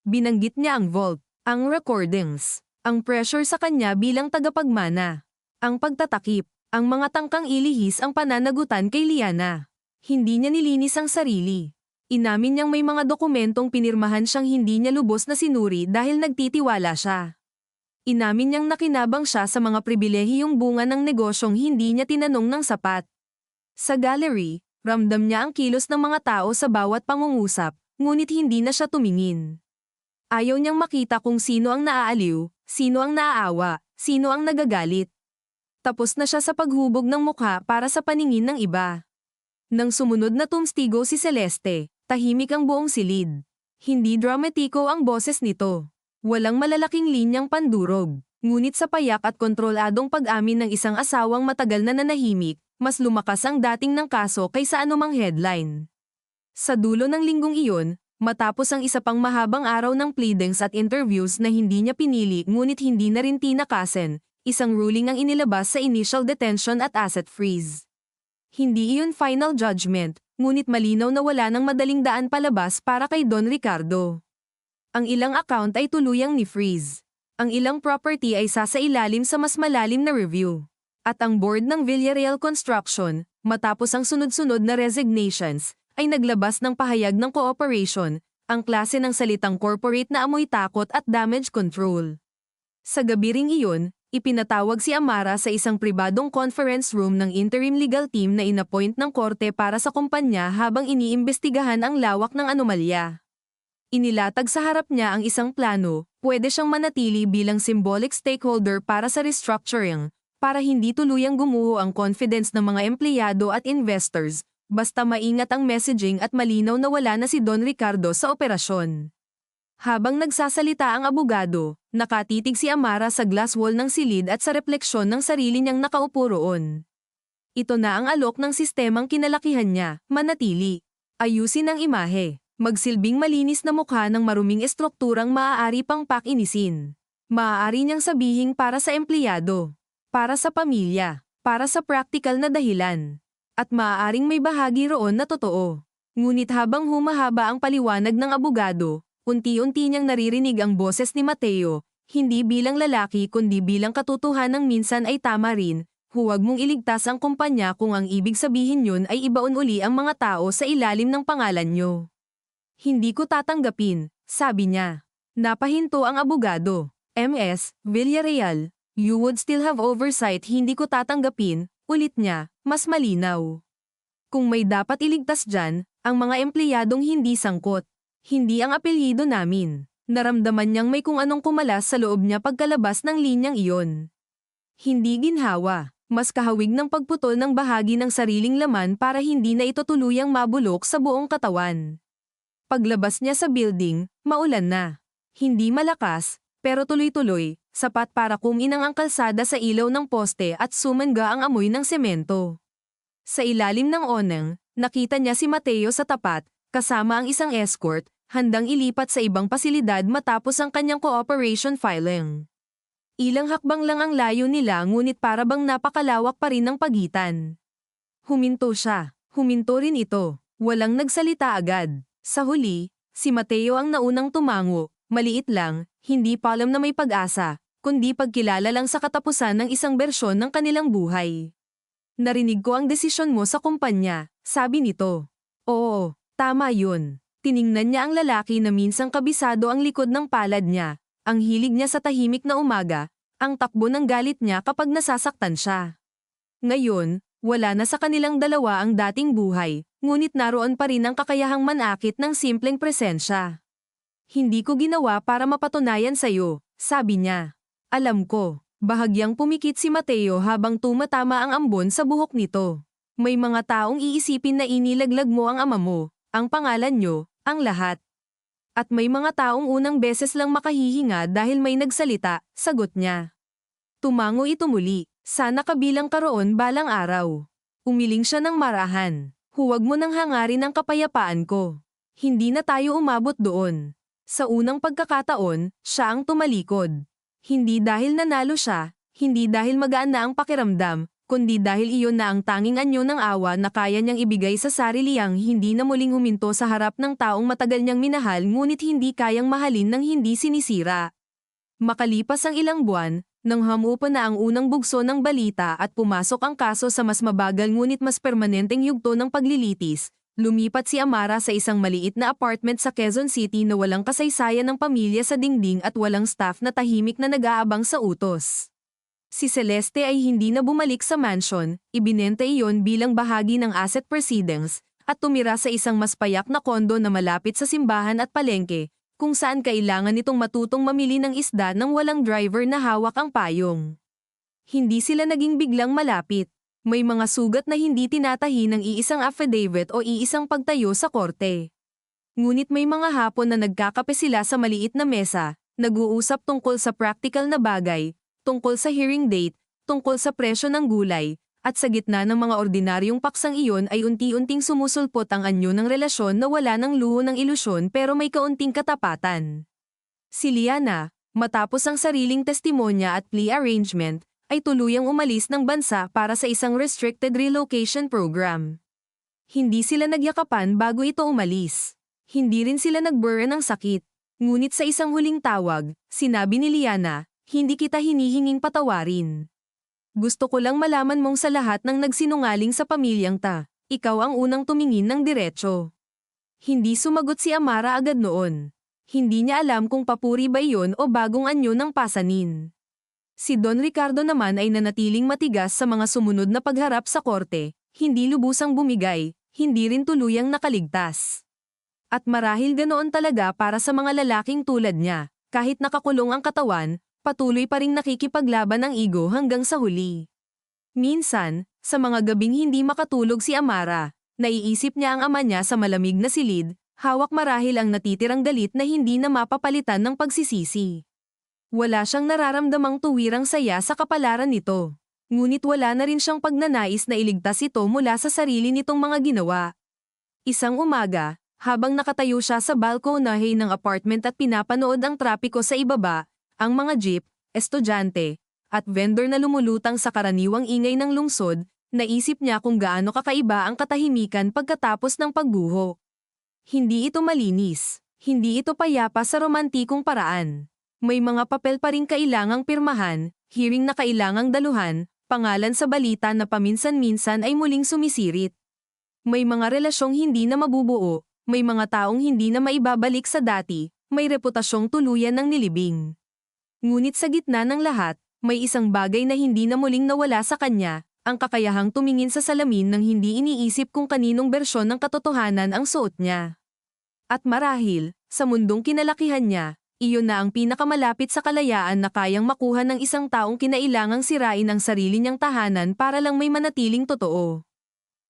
Binanggit niya ang vault, ang recordings. Ang pressure sa kanya bilang tagapagmana. Ang pagtatakip, ang mga tangkang ilihis ang pananagutan kay Liana. Hindi niya nilinis ang sarili. Inamin niyang may mga dokumentong pinirmahan siyang hindi niya lubos na sinuri dahil nagtitiwala siya. Inamin niyang nakinabang siya sa mga pribilehiyong bunga ng negosyong hindi niya tinanong ng sapat. Sa gallery, ramdam niya ang kilos ng mga tao sa bawat pangungusap, ngunit hindi na siya tumingin. Ayaw niyang makita kung sino ang naaaliw, sino ang naaawa, sino ang nagagalit. Tapos na siya sa paghubog ng mukha para sa paningin ng iba. Nang sumunod na tumstigo si Celeste, tahimik ang buong silid. Hindi dramatiko ang boses nito. Walang malalaking linyang pandurog. Ngunit sa payak at kontroladong pag-amin ng isang asawang matagal na nanahimik, mas lumakas ang dating ng kaso kaysa anumang headline. Sa dulo ng linggong iyon, matapos ang isa pang mahabang araw ng pleadings at interviews na hindi niya pinili ngunit hindi na rin tinakasan, isang ruling ang inilabas sa initial detention at asset freeze. Hindi iyon final judgment, ngunit malinaw na wala nang madaling daan palabas para kay Don Ricardo. Ang ilang account ay tuluyang ni-freeze. Ang ilang property ay sasailalim sa mas malalim na review. At ang board ng Villarreal Construction, matapos ang sunod-sunod na resignations, ay naglabas ng pahayag ng cooperation, ang klase ng salitang corporate na amoy takot at damage control. Sa gabi ring iyon, ipinatawag si Amara sa isang pribadong conference room ng interim legal team na inappoint ng korte para sa kumpanya habang iniimbestigahan ang lawak ng anomalya. Inilatag sa harap niya ang isang plano, pwede siyang manatili bilang symbolic stakeholder para sa restructuring, para hindi tuluyang gumuho ang confidence ng mga empleyado at investors, basta maingat ang messaging at malinaw na wala na si Don Ricardo sa operasyon. Habang nagsasalita ang abogado, nakatitig si Amara sa glass wall ng silid at sa refleksyon ng sarili niyang nakaupo roon. Ito na ang alok ng sistemang kinalakihan niya, manatili. Ayusin ang imahe. Magsilbing malinis na mukha ng maruming estrukturang maaari pang pakinisin. Maaari niyang sabihing para sa empleyado, para sa pamilya, para sa praktikal na dahilan. At maaaring may bahagi roon na totoo. Ngunit habang humahaba ang paliwanag ng abogado, unti-unti niyang naririnig ang boses ni Mateo, hindi bilang lalaki kundi bilang katotohanang minsan ay tama rin, huwag mong iligtas ang kumpanya kung ang ibig sabihin yun ay ibaon uli ang mga tao sa ilalim ng pangalan nyo. Hindi ko tatanggapin, sabi niya. Napahinto ang abogado. MS, Villarreal, you would still have oversight, hindi ko tatanggapin, ulit niya, mas malinaw. Kung may dapat iligtas dyan, ang mga empleyadong hindi sangkot. Hindi ang apelyido namin. Naramdaman niyang may kung anong kumalas sa loob niya pagkalabas ng linyang iyon. Hindi ginhawa, mas kahawig ng pagputol ng bahagi ng sariling laman para hindi na ito tuluyang mabulok sa buong katawan. Paglabas niya sa building, maulan na. Hindi malakas, pero tuloy-tuloy, sapat para kuminang ang kalsada sa ilaw ng poste at sumangga ang amoy ng semento. Sa ilalim ng oneng, nakita niya si Mateo sa tapat, kasama ang isang escort, handang ilipat sa ibang pasilidad matapos ang kanyang cooperation filing. Ilang hakbang lang ang layo nila ngunit para bang napakalawak pa rin ang pagitan. Huminto siya, huminto rin ito, walang nagsalita agad. Sa huli, si Mateo ang naunang tumango, maliit lang, hindi pa alam na may pag-asa, kundi pagkilala lang sa katapusan ng isang bersyon ng kanilang buhay. Narinig ko ang desisyon mo sa kumpanya, sabi nito. Oo, tama yun. Tiningnan niya ang lalaki na minsang kabisado ang likod ng palad niya, ang hilig niya sa tahimik na umaga, ang takbo ng galit niya kapag nasasaktan siya. Ngayon, wala na sa kanilang dalawa ang dating buhay, ngunit naroon pa rin ang kakayahang manakit ng simpleng presensya. Hindi ko ginawa para mapatunayan sa'yo, sabi niya. Alam ko, bahagyang pumikit si Mateo habang tumatama ang ambon sa buhok nito. May mga taong iisipin na inilaglag mo ang ama mo, ang pangalan nyo, ang lahat. At may mga taong unang beses lang makahihinga dahil may nagsalita, sagot niya. Tumango ito muli, sana kabilang ka roon balang araw. Umiling siya ng marahan. Huwag mo nang hangarin ang kapayapaan ko. Hindi na tayo umabot doon. Sa unang pagkakataon, siya ang tumalikod. Hindi dahil nanalo siya, hindi dahil magaan na ang pakiramdam, kundi dahil iyon na ang tanging anyo ng awa na kaya niyang ibigay sa sariliyang hindi na muling huminto sa harap ng taong matagal niyang minahal ngunit hindi kayang mahalin ng hindi sinisira. Makalipas ang ilang buwan, nang hamupa na ang unang bugso ng balita at pumasok ang kaso sa mas mabagal ngunit mas permanenteng yugto ng paglilitis, lumipat si Amara sa isang maliit na apartment sa Quezon City na walang kasaysayan ng pamilya sa dingding at walang staff na tahimik na nag-aabang sa utos. Si Celeste ay hindi na bumalik sa mansion, ibinenta iyon bilang bahagi ng asset proceedings, at tumira sa isang mas payak na kondo na malapit sa simbahan at palengke, kung saan kailangan nitong matutong mamili ng isda nang walang driver na hawak ang payong. Hindi sila naging biglang malapit. May mga sugat na hindi tinatahi ng iisang affidavit o iisang pagtayo sa korte. Ngunit may mga hapon na nagkakape sila sa maliit na mesa, nag-uusap tungkol sa practical na bagay, tungkol sa hearing date, tungkol sa presyo ng gulay, at sa gitna ng mga ordinaryong paksang iyon ay unti-unting sumusulpot ang anyo ng relasyon na wala ng luho ng ilusyon pero may kaunting katapatan. Si Liana, matapos ang sariling testimonya at plea arrangement, ay tuluyang umalis ng bansa para sa isang restricted relocation program. Hindi sila nagyakapan bago ito umalis. Hindi rin sila nagbura ng sakit. Ngunit sa isang huling tawag, sinabi ni Liana, hindi kita hinihinging patawarin. Gusto ko lang malaman mong sa lahat ng nagsinungaling sa pamilyang ta, ikaw ang unang tumingin ng diretso. Hindi sumagot si Amara agad noon. Hindi niya alam kung papuri ba iyon o bagong anyo ng pasanin. Si Don Ricardo naman ay nanatiling matigas sa mga sumunod na pagharap sa korte, hindi lubusang bumigay, hindi rin tuluyang nakaligtas. At marahil ganoon talaga para sa mga lalaking tulad niya, kahit nakakulong ang katawan, patuloy pa ring nakikipaglaban ang ego hanggang sa huli. Minsan, sa mga gabing hindi makatulog si Amara, naiisip niya ang ama niya sa malamig na silid, hawak marahil ang natitirang galit na hindi na mapapalitan ng pagsisisi. Wala siyang nararamdamang tuwirang saya sa kapalaran nito. Ngunit wala na rin siyang pagnanais na iligtas ito mula sa sarili nitong mga ginawa. Isang umaga, habang nakatayo siya sa balkonahe ng apartment at pinapanood ang trapiko sa ibaba, ang mga jeep, estudyante, at vendor na lumulutang sa karaniwang ingay ng lungsod, naisip niya kung gaano kakaiba ang katahimikan pagkatapos ng pagguho. Hindi ito malinis. Hindi ito payapa sa romantikong paraan. May mga papel pa rin kailangang pirmahan, hearing na kailangang daluhan, pangalan sa balita na paminsan-minsan ay muling sumisirit. May mga relasyong hindi na mabubuo, may mga taong hindi na maibabalik sa dati, may reputasyong tuluyan ng nilibing. Ngunit sa gitna ng lahat, may isang bagay na hindi na muling nawala sa kanya, ang kakayahang tumingin sa salamin nang hindi iniisip kung kaninong bersyon ng katotohanan ang suot niya. At marahil, sa mundong kinalakihan niya, iyon na ang pinakamalapit sa kalayaan na kayang makuha ng isang taong kinailangang sirain ang sarili niyang tahanan para lang may manatiling totoo.